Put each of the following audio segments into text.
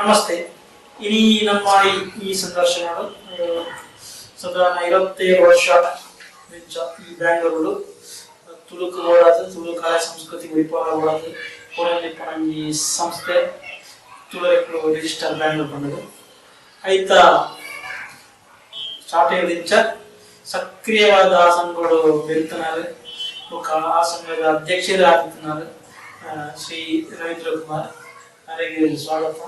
ನಮಸ್ತೆ. ಇಡೀ ನಮ್ಮ ಈ ಸಂದರ್ಶನಗಳು ಸಾಧಾರಣ 25 ವರ್ಷ ಈ ಬ್ಯಾಂಗ್ಳೂರು ತುಳುಕು ಓಡಾದು ತುಳು ಕಲಾ ಸಂಸ್ಕೃತಿ ವಿಭಾಗ ಓಡಾದು ಕೋರಲಿಪ್ಪನ ಈ ಸಂಸ್ಥೆ ತುಳುರೆಕ್ಕಲು ರಿಜಿಸ್ಟರ್ ಬ್ಯಾಂಗ್ಳೂರು ಬಂದದು ಐತ ಸ್ಟಾರ್ಟಿಂಗ್ ಸಕ್ರಿಯವಾದ ಆಸನಗಳು ಬೆಳ್ತನಾರು ಆ ಸಂಘದ ಅಧ್ಯಕ್ಷರೇ ಆಗ್ತಿದ್ದಾರೆ ಶ್ರೀ ರವೀಂದ್ರ ಕುಮಾರ್ ಅವರಿಗೆ ಸ್ವಾಗತ.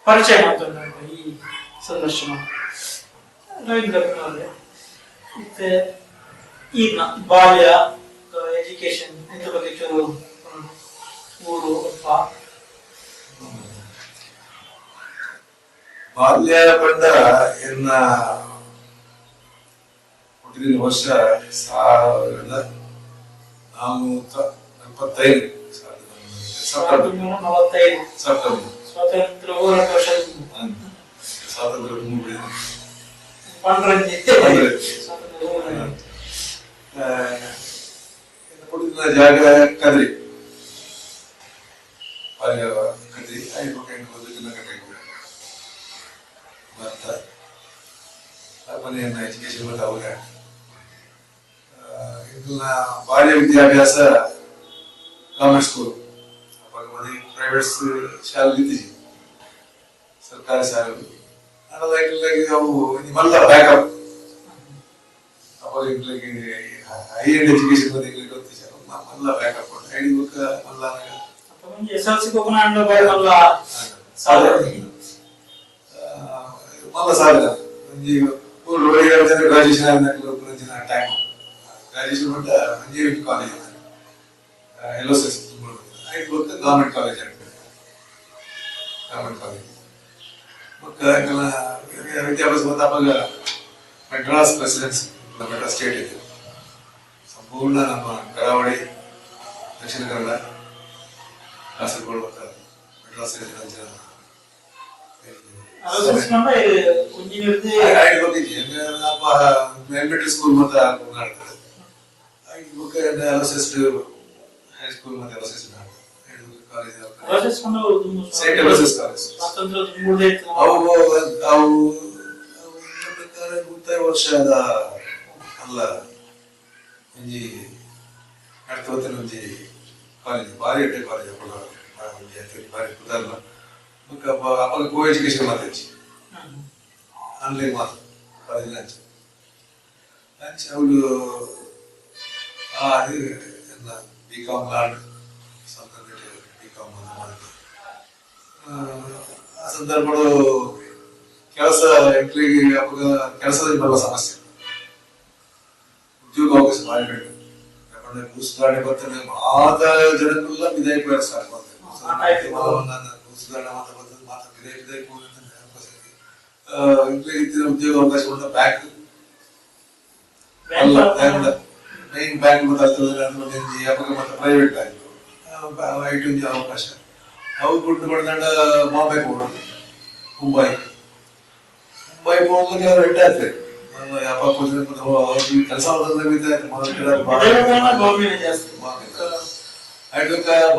ಪರಿಚಯ ಮಾತಾಡೋಣ ಈ ಸಂದರ್ಶನ. ರವೀಂದ್ರ ಕುಮಾರ್ ಮತ್ತೆ ಈಗ ಬಾಲ್ಯ ಎಜುಕೇಶನ್ ಇದ್ರ ಬಗ್ಗೆ ಚೂರು ಊರು ಬಾಲ್ಯ ಪಂಡ ಎನ್ನ ಹುಟ್ಟಿದ ವರ್ಷ 1945 ಸೆಪ್ಟೆಂಬರ್ ಸ್ವಾತಂತ್ರ್ಯ ಹೋರಾಟ ಸ್ವಾತಂತ್ರ್ಯ ಹುಟ್ಟಿದ ಜಾಗ ಕದ್ರಿ ಬಾಲ್ಯ ಕದ್ರಿ 5 ಜಿಲ್ಲಾ ಮತ್ತೆ ಮನೆಯನ್ನ ಎಜುಕೇಶನ್ ಮತ್ತೆ ಅವಾಗ ಇದನ್ನ ಬಾಲ್ಯ ವಿದ್ಯಾಭ್ಯಾಸ ಗವರ್ಮೆಂಟ್ ಸ್ಕೂಲ್ ಅವಾಗ ಮನೆ ಪ್ರೈವೇಟ್ ಶಾಲೆ ಇದ್ದೀವಿ ಸರ್ಕಾರಿ ಶಾಲೆ ಅವು ನಿಮ್ಮಲ್ಲ ಬ್ಯಾಕಪ್ ಅವಾಗ ಹೈ ಎಂಡ್ ಎಜುಕೇಶನ್ ಮತ್ತೆ ಗೊತ್ತಿಲ್ಲ ಮಲ್ಲ ಬ್ಯಾಕಪ್ ಐಡಿ ಬುಕ್ ಮಲ್ಲ ಎಸ್ಎಲ್ಸಿ ಕೋಕನಾಂಡ ಬೈ ಮಲ್ಲ ಮಲ್ಲ ಸಾಲ ಗ್ರಾಜುಯೇಷನ್ ಆದ ಟೈಮ್ ಗ್ರಾಜುಯೇಷನ್ ಮಟ್ಟ ಇಂಜಿನಿಯರಿಂಗ್ ಕಾಲೇಜ್ LSS ಐದು book government college government college ವಿದ್ಯಾಭ್ಯಾಸ ಬಂದ ಅವಾಗ ಮೆಡ್ರಾಸ್ ಪ್ರೆಸಿಡೆನ್ಸಿ ಮೆಡ್ರಾಸ್ ಸ್ಟೇಟ್ ಇದೆ ಸಂಪೂರ್ಣ ನಮ್ಮ ಕರಾವಳಿ ದಕ್ಷಿಣ ಕನ್ನಡ ಕಾಸರಗೋಡು ಮತ್ತು ಮೆಡ್ರಾಸ್ ಎಲಿಮೆಂಟರಿ ಸ್ಕೂಲ್ ಮತ್ತೆ LSS ಹೈಸ್ಕೂಲ್ ಮತ್ತೆ LSS college Saint LSS college ಅವು 30 ವರ್ಷದ ಅಲ್ಲ ಒಂಜಿ ನಡ್ತವತ್ತಿನ ಒಂಜಿ ಕಾಲೇಜ್ ಭಾರಿ ಎಡ್ಡೆ ಕಾಲೇಜ್ ಭಾರಿ ಕುದಲ್ಲ ಅವಾಗ ಕೋ ಎಜುಕೇಶನ್ ಮಾತಾಡ್ಸಿ ಆನ್ಲೈನ್ ಮಾತು ಕಾಲೇಜ್ ಲಂಚ್ ಅವಳು ಅದು BCom ಲಾಡ್ BCom ಮಾಡಿದ್ರು. ಆ ಸಂದರ್ಭಗಳು ಕೆಲಸ ಕೆಲಸದ ಬರುವ ಸಮಸ್ಯೆ ಉದ್ಯೋಗ ಅವಕಾಶ ಭಾರಿ ಬೇಕು. ಯಾಕಂದ್ರೆ ಭೂಸುಧಾರಣೆ ಬರ್ತದೆ ಮಾತ ಜನಗಳೆಲ್ಲ ವಿಧಾಯಕ ಸ್ಟಾರ್ಟ್ ಮಾಡ್ತಾರೆ ಭೂಸುಧಾರಣೆ ಮಾತಾ ವಿಧಾಯಕ ಉದ್ಯೋಗ ಅವಕಾಶಗಳನ್ನ ಬ್ಯಾಂಕ್ ಮೈನ್ ಬ್ಯಾಂಕ್ ಮತ್ತೆ ಪ್ರೈವೇಟ್ ಬ್ಯಾಂಕ್ ಐಟಿ ಅವಕಾಶ ಅವು ಬಿಟ್ಟು ಪಡ್ಕೊಂಡ ಬಾಂಬೆ ಹೋಗೋದು ಮುಂಬೈ ಹೋಗ್ಲಿಕ್ಕೆ ಅವ್ರು ರೆಡ್ಡಿ ಆಗ್ತದೆ ಕೆಲಸ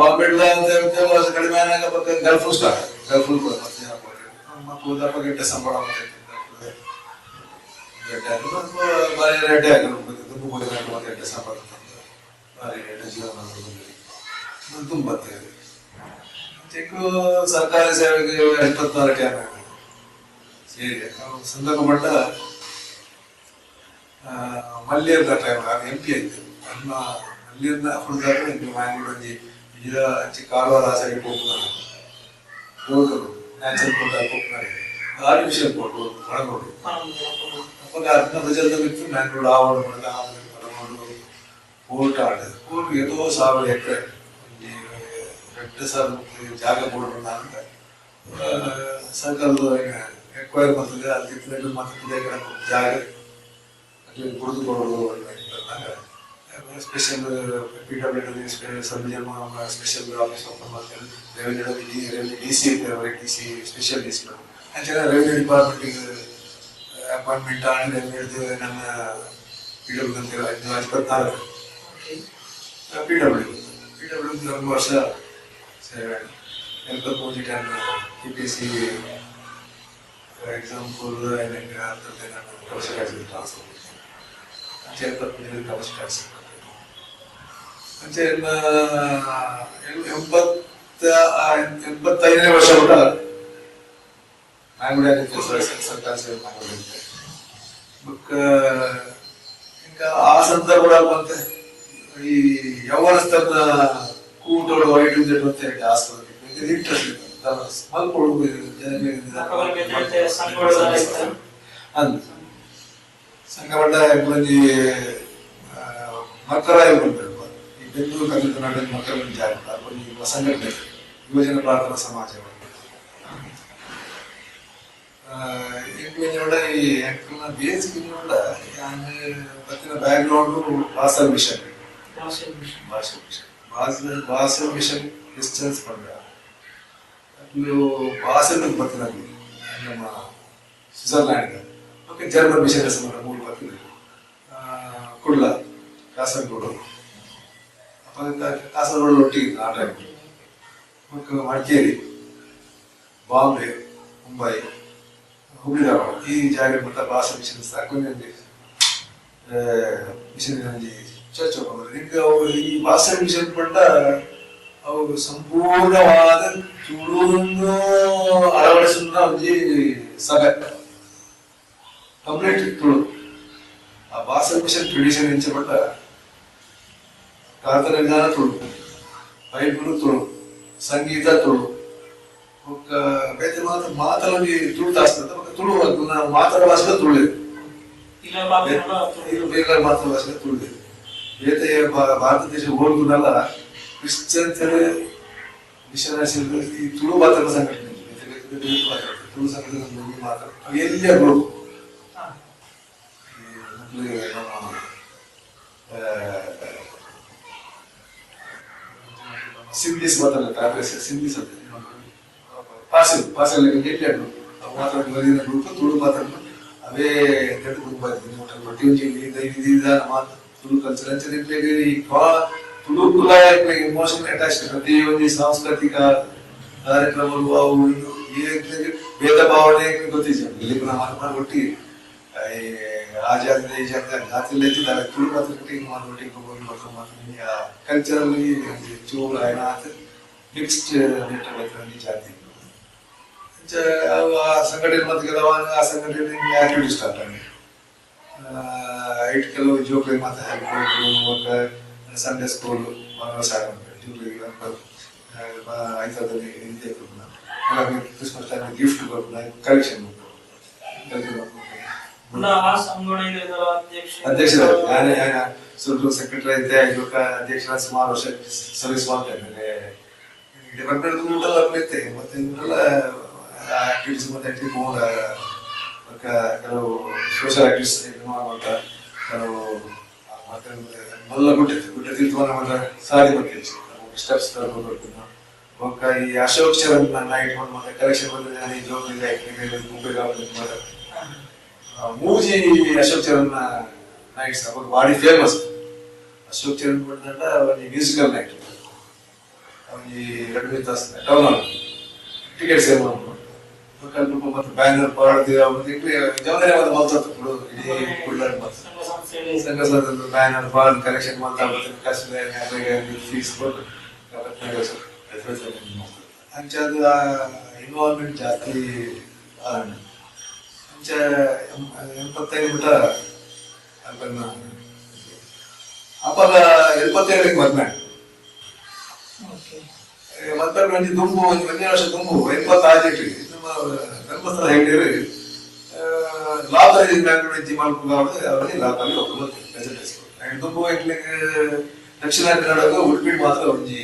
ಬಾಂಬೆ ಕಡಿಮೆ ಗಲ್ಫ್ ಸ್ಟಾರ್ಟ್ ಗಲ್ಫ್ ಮತ್ತೆ ಸಂಬಳ ಭಾರಿ ರೆಡ್ಡಿ ಆಗಿರ್ಬೇಕು ಸಂಬಳ ಭಾರಿ ರೆಡ್ಡಿ ಜೀವನ ತುಂಬ ಚಿಕ್ಕ ಸರ್ಕಾರಿ ಸೇವೆಗೆ 24 ಟೈಮ್ ಸೇರಿ ಸಂದರ್ಭ ಮಟ್ಟ ಮಲ್ಯದ ಟೈಮ್ MP ಆಯ್ತು ಅನ್ನ ಮಲ್ಯದ ಹುಡುಗಾರ ಮ್ಯಾಂಗ್ಳೂರಲ್ಲಿ ಕಾರವಾರ ಸೈಡ್ ಹೋಗ್ತಾರೆ ಲೋಕಲು ನ್ಯಾಚುರಲ್ ಕೋರ್ಟ್ ಹೋಗ್ತಾರೆ ಆರ್ಟಿಫಿಷಿಯಲ್ ಕೋರ್ಟ್ ಒಳಗೋಡು ಅವಾಗ 10 ಜನ ಬಿಟ್ಟು ಮ್ಯಾಂಗ್ಳೂರು ಆವರಣ ಕೋರ್ಟ್ ಆಡೋದು ಕೋರ್ಟ್ ಏನೋ 1000 ಎಕರೆ 2,000 ಜಾಗ ಕೊಡೋಣ ಅಂತ ಸರ್ಕಾರದ ಎಕ್ವೈರ್ ಮಾಡ್ತದೆ ಅಲ್ಲಿ ಮತ್ತೆ ಜಾಗ ಅಲ್ಲಿ ಕುಡಿದುಕೊಳ್ಳೋದು special PWD special office open ಮಾಡ್ತಾರೆ. Revenue DC special DC revenue ಡಿಪಾರ್ಟ್ಮೆಂಟಿಗೆ ಅಪಾಯಿಂಟ್ಮೆಂಟ್ ಆಗಿ ನಮ್ಮ PWD ಅಂತ 24 PWD 1 ವರ್ಷ ಸೇವೆ ಎಂಬತ್ತು ಮೂಜಿಟ್ KPC ಎಕ್ಸಾಂಪಲ್ ಏನಕ್ಕೆ ಅಂತಂದ್ರೆ ನಾನು commercial tax transfer commercial tax ಅಂಚೆ 85ನೇ ವರ್ಷ ಕೂಡ ಮ್ಯಾಂಗ್ಳೂರು ಸರ್ಕಾರ ಸೇವೆ ಮಾಡಿರುತ್ತೆ. ఇంకా ఆ సందర్భాలు అంతే ఈ యవ్వనస్తున్న కూటోడు వైట్ ఉంటే ఆస్పత్రి ఇంట్రెస్ట్ మల్పొడు సంఘపడ్డ ఇబ్బంది మక్కరాయి ఉంటాడు ఈ బెంగళూరు కదులుతున్నాడు మక్కల నుంచి జాగ్రత్త కొన్ని సంఘటన యువజన ప్రార్థన సమాజం ಈ ಬೇಸಿಗೆ ಬತ್ತಿನ ಬ್ಯಾಕ್ಗ್ರೌಂಡ್ ಭಾಷಾ ಮಿಷನ್ ಭಾಷಾ ಮಿಷನ್ ಡಿಸ್ಟೆನ್ಸ್ ಪಂಡ ಅಟ್ಲು ಭಾಷೆ ಬತ್ತಿನ ನಮ್ಮ ಸ್ವಿಟ್ಜರ್ಲ್ಯಾಂಡ್ ಓಕೆ ಜರ್ಮನ್ ಮಿಷನ್ ಹೆಸರು ಮೂರು ಬತ್ತಿನ ಕುಡ್ಲ ಕಾಸರಗೋಡು ಕಾಸರಗೋಡು ಒಟ್ಟಿಗೆ ಆಟ ಮತ್ತು ಮಡಿಕೇರಿ ಬಾಂಬೆ ಮುಂಬೈ ಹುಬ್ಳಿಧಾರವಾಡ ಈ ಜಾಗ ಮಟ್ಟ ಭಾಷಾ ಮಿಷನ್ ಸಾಕೊಂಡು ಮಿಷನ್ ಚರ್ಚೆ ಈಗ ಈ ಭಾಷಾ ಮಿಷನ್ ಪಂಡ ಅವು ಸಂಪೂರ್ಣವಾದ ತುಳುವನ್ನು ಅಳವಡಿಸಿದ ಒಂದು ಸಭೆ ಕಂಪ್ಲೀಟ್ ತುಳು ಆ ಭಾಷಾ ಮಿಷನ್ ಟ್ರೆಡಿಷನ್ ಎಂಚಪಟ್ಟ ಪ್ರಾರ್ಥನ ವಿಧಾನ ತುಳು, ಬೈಬಲ್ ತುಳು, ಸಂಗೀತ ತುಳು, ఒక ಬೇತೆ ಮಾತಲ್ಲಿ ತುಳು ದಾಸ್ತದ ತುಳು ಮಾತಾಡೋ ಭಾಷೆ ತುಳು ಬೇರೆ ಮಾತೃಭಾಷೆ ತುಳು ಬೇತೆ ಭಾರತ ದೇಶ ಹೋಗುದಲ್ಲ ಕ್ರಿಶ್ಚಿಯನ್ಸ್ ಮಿಷನರೀಸ್ ಈ ತುಳು ಮಾತಾಡೋ ಸಂಘಟನೆ ತುಳು ಸಂಘಟನೆ ಮಾತಾಡ ಎಲ್ಲಿ ಆಗ್ಬೋದು ಸಿಂಧೀಸ್ ಮಾತಾಡ್ತಾರೆ ಸಿಂಧೀಸ್ ಅಂತ ಪಾರ್ಸಲ್ ಎಲ್ಲಿ ಮಾತಾಡಿದ ಗ್ರೂಪ್ ತುಳು ಮಾತಾಡಲು ಅವೇ ದೊಡ್ಡ ಗ್ರೂಪ್ ಆಯ್ತು ರೊಟ್ಟಿ ತುಳು ಕಲ್ಚರ್ ಅಂಚೆ ತುಳು ಕುಲ ಇಮೋಷನ್ ಅಟ್ಯಾಚ್ ಪ್ರತಿ ಒಂದು ಸಾಂಸ್ಕೃತಿಕ ಕಾರ್ಯಕ್ರಮಗಳು ಅವು ಭೇದ ಭಾವನೆ ಗೊತ್ತಿದೆ ಇಲ್ಲಿ ನಾವು ಒಟ್ಟಿಗೆ ಆ ಜಾತಿ ಈ ಜಾತಿ ಜಾತಿಯಲ್ಲಿ ಎತ್ತಿದ್ದಾರೆ ತುಳು ಮಾತಾಡ್ಬಿಟ್ಟು ಮಾತಾಡ್ಬಿಟ್ಟು ಕಲ್ಚರಲ್ಲಿ ಚೂರು ಮಿಕ್ಸ್ಡ್ ಜಾತಿ ಆ ಸಂಘಟನೆ ಮತ್ತೆ ಆ ಸಂಘಟನೆ ಆಕ್ಟಿವಿಟಿ ಸ್ಟಾರ್ಟ್ ಆಗಿ ಐಟ್ ಕೆಲವು ಜೋಕ್ಲಿ ಮತ್ತೆ ಹಾಕಿ ಸಂಡೇ ಸ್ಕೂಲ್ ಆಯ್ತದಲ್ಲಿ ಹಿಂದೆ ಕ್ರಿಸ್ಮಸ್ ಟೈಮ್ ಗಿಫ್ಟ್ ಕಲೆಕ್ಷನ್ ಅಧ್ಯಕ್ಷರಾಗಿ ನಾನೇ ಸ್ವಲ್ಪ ಸೆಕ್ರೆಟರಿ ಐತೆ ಅಧ್ಯಕ್ಷರ ಸುಮಾರು ವರ್ಷ ಸರ್ವಿಸ್ ಮಾಡ್ತೇನೆ ಡಿಪಾರ್ಟ್ಮೆಂಟ್ ಊಟೆಲ್ಲ ಬರ್ತೇ ಮತ್ತೆ ಇವರೆಲ್ಲ ಆಕ್ಟಿವಿಟೀಸ್ ಮತ್ತೆ ಕೆಲವು ಸೋಷಿಯಲ್ ಆಕ್ಟಿವಿಟೀಸ್ ಮಾಡ್ತಾ ಕೆಲವು ಮತ್ತೆ ಮಲ್ಲ ಗುಡ್ಡ ತೀರ್ಥವನ್ನ ಮತ್ತೆ ಸಾರಿ ಬರ್ತೀವಿ ಸ್ಟೆಪ್ಸ್ ಬರ್ತೀನಿ ಒಕ್ಕ ಈ ಅಶೋಕ್ ಚರಣ್ ನೈಟ್ ಮತ್ತೆ ಕಲೆಕ್ಷನ್ ಬಂದಿದೆ ಜೋಗ ಮುಂಬೈ ಮೂಜಿ ಅಶೋಕ್ ಚರಣ್ ನೈಟ್ಸ್ ಅವ್ರ ಬಾಡಿ ಫೇಮಸ್ ಅಶೋಕ್ ಚರಣ್ ಬಂದಂಡ ಅವನಿಗೆ ಮ್ಯೂಸಿಕಲ್ ನೈಟ್ ಅವನಿಗೆ 2 ತಾಸು ಟೌನ್ ಟಿಕೆಟ್ ಸೇವ್ ಮಾಡ್ಕೊಂಡು ಮತ್ತೆ ಬ್ಯಾನರ್ ಪಾಡ್ತೀವಿ ಜವಾಬ್ದಾರಿ ಮತ್ತೆ ಮಲ್ತದ್ದು ಇಡೀ ಕುಳ್ಳಾಡಿ ಸಂಘ ಸಂಘದ ಬ್ಯಾನರ್ ಪಾಡ್ ಕಲೆಕ್ಷನ್ ಮಾಡ್ತಾ ಬರ್ತೀನಿ ಕಷ್ಟ ಫೀಸ್ ಕೊಟ್ಟು ಅಂಚದು ಇನ್ವಾಲ್ವ್ಮೆಂಟ್ ಜಾಸ್ತಿ ಅಂಚ 85 ಬಿಟ್ಟ ಅದನ್ನ ಅಪ್ಪಾಗ 75ಕ್ಕೆ ಮದ್ವೆ ಮತ್ತೆ ಒಂದು ದುಂಬು ಒಂದೇ ವರ್ಷ ದುಂಬು 85 ನಮ್ಮ ಧರ್ಮಸ್ಥಳ ಹೇಳಿದ್ರೆ ಲಾಭದಲ್ಲಿ ಬ್ಯಾಂಗ್ಳೂರು ಹೆಜ್ಜೆ ಮಾಡ್ಕೊಂಡು ಅವರಿಗೆ ಲಾಭದಲ್ಲಿ ಹೋಗ್ಬೋದು ದುಂಬು ಇಟ್ಲಿಕ್ಕೆ ದಕ್ಷಿಣ ಕನ್ನಡಕ್ಕೆ ಉಡುಪಿ ಮಾತ್ರ ಒಂಜಿ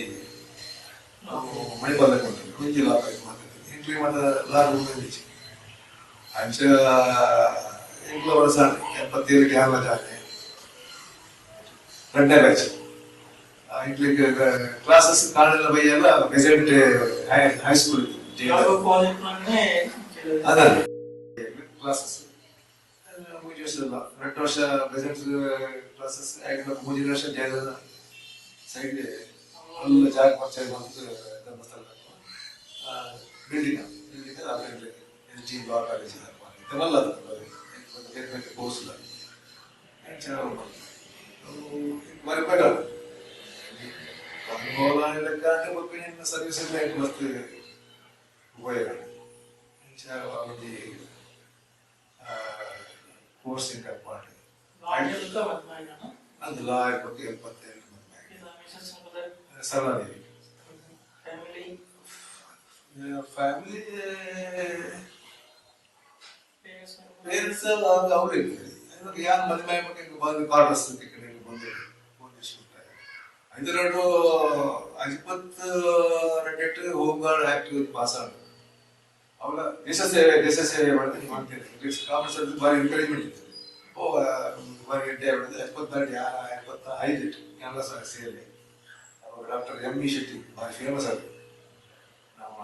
ಮಣಿಪಾಲಕ್ಕೆ ಉಂಟು ಒಂಜಿ ಲಾಭ ಮಾತಾಡ್ತೀವಿ ಇಂಟ್ಲಿ ಮಾತ್ರ ಲಾಭ ಅಂಚ 8 ವರ್ಷ 77ಕ್ಕೆ ಯಾವ ಜಾತಿ 2ನೇ ಬ್ಯಾಚ್ ಇಂಟ್ಲಿಗೆ ಕ್ಲಾಸಸ್ ಕಾಣೆಲ್ಲ ಬೈಯೆಲ್ಲ ರೆಸಿಡೆಂಟ್ ಹೈಸ್ಕೂಲ್ ಅದಲ್ಲ ಕ್ಲಾಸಸ್ 3 ವರ್ಷ 2 ವರ್ಷ ಪ್ರೆಸೆಂಟ್ ಕ್ಲಾಸಸ್ ಆಗ 3 ವರ್ಷ ಜೈಲದ ಸೈಡ್ ಎಲ್ಲ ಜಾಗ ಪರಿಚಯ ಬಂತು ಧರ್ಮಸ್ಥಳ ಬಿಲ್ಡಿಂಗ್ ಅದರಲ್ಲಿ ಜಿ ಲಾ ಕಾಲೇಜ್ ಇದೆಲ್ಲ ಕೋರ್ಸ್ ಮರಿಬೇಡ ಅನುಭವಕ್ಕೆ ಮಕ್ಕಳಿಂದ ಸರ್ವಿಸ್ ಮಸ್ತ್ ಉಪಯೋಗ ಕೋರ್ಸ್ ಇಂಪಾರ್ಟೆಂಟ್ ಅದು ಲಾ ಬಗ್ಗೆ 77 ಸಲಹೆ ಫ್ಯಾಮಿಲಿ ಪೇರೆಂಟ್ಸ್ ಅವ್ರು ಯಾರು ಮದುವೆ ಬಂದು ಕ್ವಾರ್ಟರ್ಸ್ ಬಂದು ಇದೆರಡು 22 ಹೋಮ್ ಗಾರ್ಡ್ ಆಕ್ಟ್ ಪಾಸ್ ಆಗ ಅವಳ ದೇಶ ಸೇವೆ ಮಾಡಿದ್ರೆ ಮಾಡ್ತೇನೆ ಕಾಮರ್ಸ್ ಭಾರಿ ಎನ್ಕರೇಜ್ಮೆಂಟ್ ಇತ್ತು ಭಾರಿ ಗಂಟೆ ಹೊಡೆದು 75 ಎಲ್ಲ ಸೇರಿ ಅವರು ಡಾಕ್ಟರ್ ಎಂ.ಇ. ಶೆಟ್ಟಿ ಭಾರಿ ಫೇಮಸ್ ಆಗ ನಮ್ಮ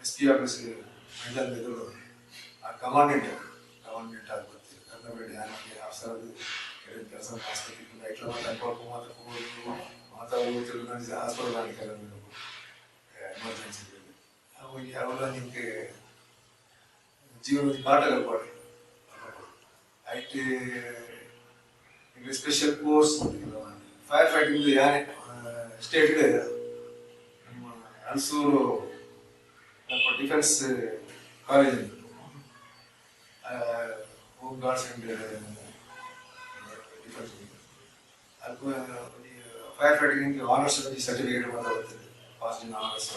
SP ಆಫೀಸ್ ಮೈದಾನ ಎದುರು ಆ ಕಮಾಂಡೆಂಟ್ ಆಗಿ ಬರ್ತೀವಿ ಕನ್ನಬೇಡಿ ನನಗೆ ಅವಸರದ್ದು ಕೆಲಸ ಮಾತಾಡೋದು ಹಾಸ್ಪಿಟಲ್ ಎಮರ್ಜೆನ್ಸಿ ಅವೆಲ್ಲ ನಿಮಗೆ ಜೀವನದ ಪಾಠಗಳು ಪಾಡಿ IT special course fire fighting ಯಾರೇ ಸ್ಟೇಟ್ಗೆ ನಮ್ಮ Halasuru defence college home guards and defence ಅದಕ್ಕೂ ಫೈರ್ ಫೈಟಿಂಗ್ ಆನರ್ಸ್ ಸರ್ಟಿಫಿಕೇಟ್ ಬರ್ತದೆ fast in honours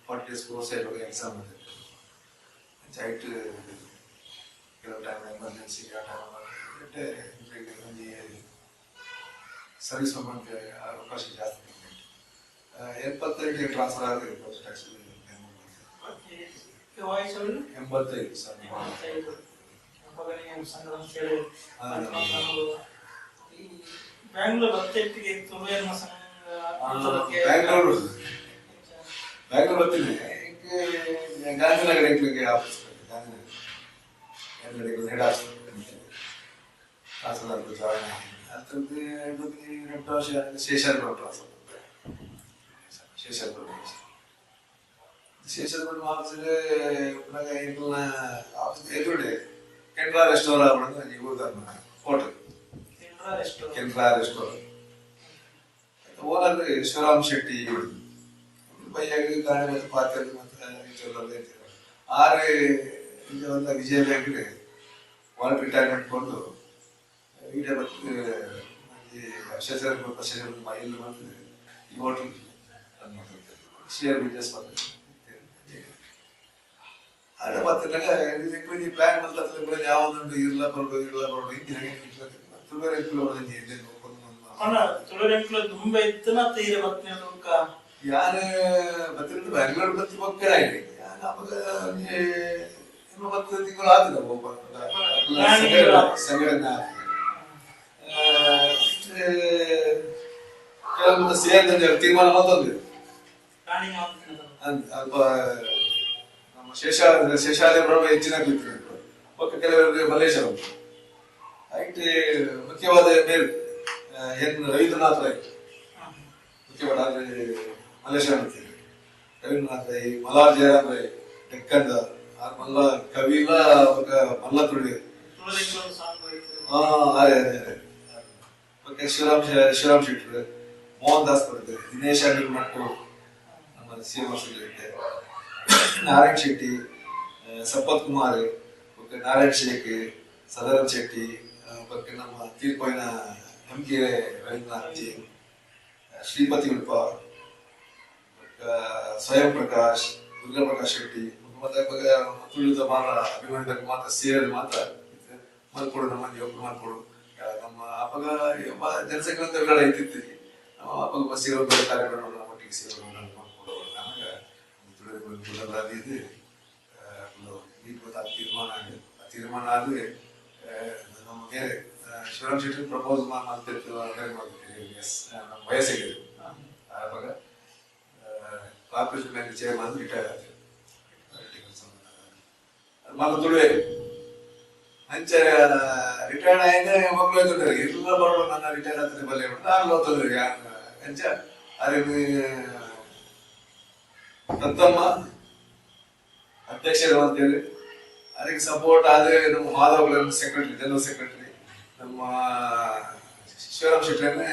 40 days course exam ಇದೆ ಚೈಟ್ ಕೆಲವು ಟೈಮ್ ಎಮರ್ಜೆನ್ಸಿ ಸರ್ವಿಸ್ ಮಾಡೋಕ್ಕೆ ಅವಕಾಶ ಜಾಸ್ತಿ 75 ಟ್ರಾನ್ಸ್ಫರ್ ಆಗಿದೆ ಪೋಸ್ಟ್ ಟ್ಯಾಕ್ಸ್ 85 ಬ್ಯಾಂಗ್ಳೂರ್ ಬರ್ತೀನಿ Gandhinagar office Gandhinagar head office transfer join ಆಗಿ 2 ವರ್ಷ ಶೇಷಾದ್ರಿ ಟ್ರಾನ್ಸ್ಫರ್ ಶೇಷಾದ್ರಿ ಆಫೀಸ್ಗೆ ಆಫೀಸ್ ಎದುರುಡೆ Canara restaurant hotel Canara restaurant owner Shivaram Shetty ಬೈಯಾಗಿ ಗಾಡಿ ಮತ್ತು ಪಾತ್ರೆ ಮತ್ತು ಆರೆ ಒಂದು ವಿಜಯ ಬ್ಯಾಂಕ್ಗೆ ವಾಲ್ ರಿಟೈರ್ಮೆಂಟ್ ಕೊಂಡು ಈಗ ಮೈಲ್ ಬಂದು ಈ ಹೋಟೆಲ್ ಶೇರ್ ಬಿಸ್ನೆಸ್ ಮಾಡ್ತಾರೆ ಅದೇ ಮತ್ತೆ ಪ್ಲಾನ್ ಮಾಡ್ತಾರೆ ಯಾವ್ದು ಇಲ್ಲ ಬರೋದು ತುಂಬಾ ಇತ್ತು ಯಾರು ಬತ್ತಿರ ಬ್ಯಾಂಗ್ಳೂರ್ ಬತ್ತಿ ಹೋಗ್ತಾ ಇದೆ ಇನ್ನು 10 ತಿಂಗಳು ಆಗಿದೆ ಸಂಘಟನೆ ಕೆಲವೊಂದು ಸೇರಿದ ತೀರ್ಮಾನ ಮತ್ತೊಂದು ಅಲ್ಪ ನಮ್ಮ ಶೇಷಾದ್ರಿ ಬ್ರಹ್ಮ ಹೆಚ್ಚಿನ ಪಕ್ಕ ಕೆಲವರಿಗೆ ಮಲ್ಲೇಶ್ವರ ಐಟಿ ಮುಖ್ಯವಾದ ಮೇಲ್ ಎನ್ ರವೀಂದ್ರನಾಥ್ ರೈ ಮುಖ್ಯವಾದ ಮಲ್ಲೇಶ್ವರ ರವೀಂದ್ರನಾಥ್ ರೈ ಮಲಾರ್ ಜಯರಾಮ್ ರೈ ಡೆಕ್ಕಂದ ಮಲ್ಲ ಕವಿಲ ಮಲ್ಲ ತುಳಿ ಶಿವರಾಮ್ ಶೆಟ್ರು ಮೋಹನ್ ದಾಸ್ ಬರ್ತಾರೆ ದಿನೇಶ್ ಅನಿಲ್ ಮಟ್ಟು ನಮ್ಮ ಶ್ರೀನಿವಾಸ ನಾರಾಯಣ್ ಶೆಟ್ಟಿ ಸಂಪತ್ ಕುಮಾರ್ ನಾರಾಯಣ್ ಶೇಖ್ ಸದಾನಂದ ಶೆಟ್ಟಿ ಬಗ್ಗೆ ನಮ್ಮ ತೀರ್ಪೋಯಿನ MK ರವೀಂದ್ರನಾಥ್ ಜಿ ಶ್ರೀಪತಿ ಉಲ್ಪ ಸ್ವಯಂ ಪ್ರಕಾಶ್ ದುರ್ಗಾ ಪ್ರಕಾಶ್ ಶೆಟ್ಟಿ ತುಳಿದ ಮಾತ್ರ ಅಭಿಮಾನಿಗಳಿಗೆ ಮಾತ್ರ ಸೇರಿ ಮಾತ್ರ ಮಲ್ಕೊಡು ನಮ್ಮಲ್ಲಿ ಒಬ್ಬರು ಮಾಡ್ಕೊಡು ನಮ್ಮ ಅಪ್ಪಗ ಜನಸಂಖ್ಯೆ ಅಂತ ಐತಿರ್ತೀವಿ ನಮ್ಮ ಅಪ್ಪಗ ಬಸ್ ಇರೋ ಕಾರ್ಯಕ್ರಮ ಒಟ್ಟಿಗೆ ಸೇರೋದು ಮಾಡ್ಕೊಡು ನಮಗೆ ತುಳಿದು ತೀರ್ಮಾನ ಆಗಿದೆ ಆ ತೀರ್ಮಾನ ಆದ್ರೆ ನಮ್ಮ ಬೇರೆ ಶಿವರಾಮ್ ಶೆಟ್ಟಿ ಪ್ರಪೋಸ್ ಮಾಡ್ತಿರ್ತೀವಿ ನಮ್ಮ ವಯಸ್ಸಿಗೆ ಆವಾಗ ಕಾರ್ಪೊರೇಷನ್ ಬ್ಯಾಂಕ್ ಚೇರ್ಮನ್ ರಿಟೈರ್ ಆಗಿದೆ ಮಗ ತುಳುವೆ ಅಂಚೆ ರಿಟೈರ್ಡ್ ಆಯ್ತು ಮಕ್ಕಳು ಹೇಳ್ತಾರೆ ಎಲ್ಲ ಬರೋದು ನನ್ನ ರಿಟೈರ್ ಆಗ್ತದೆ ಬಲ್ಲೆ ನಾನು ಓದ್ತದೆ ಅಂಚ ಅರೆ ಪ್ರಥಮ ಅಧ್ಯಕ್ಷರು ಅಂತೇಳಿ ಅದಕ್ಕೆ ಸಪೋರ್ಟ್ ಆದ್ರೆ ನಮ್ಮ ಮಾಧವ್ ಸೆಕ್ರೆಟರಿ, ಜನರಲ್ ಸೆಕ್ರೆಟರಿ, ನಮ್ಮ ಶಿವರಾಮ್ ಶೆಟ್ಟರನ್ನೇ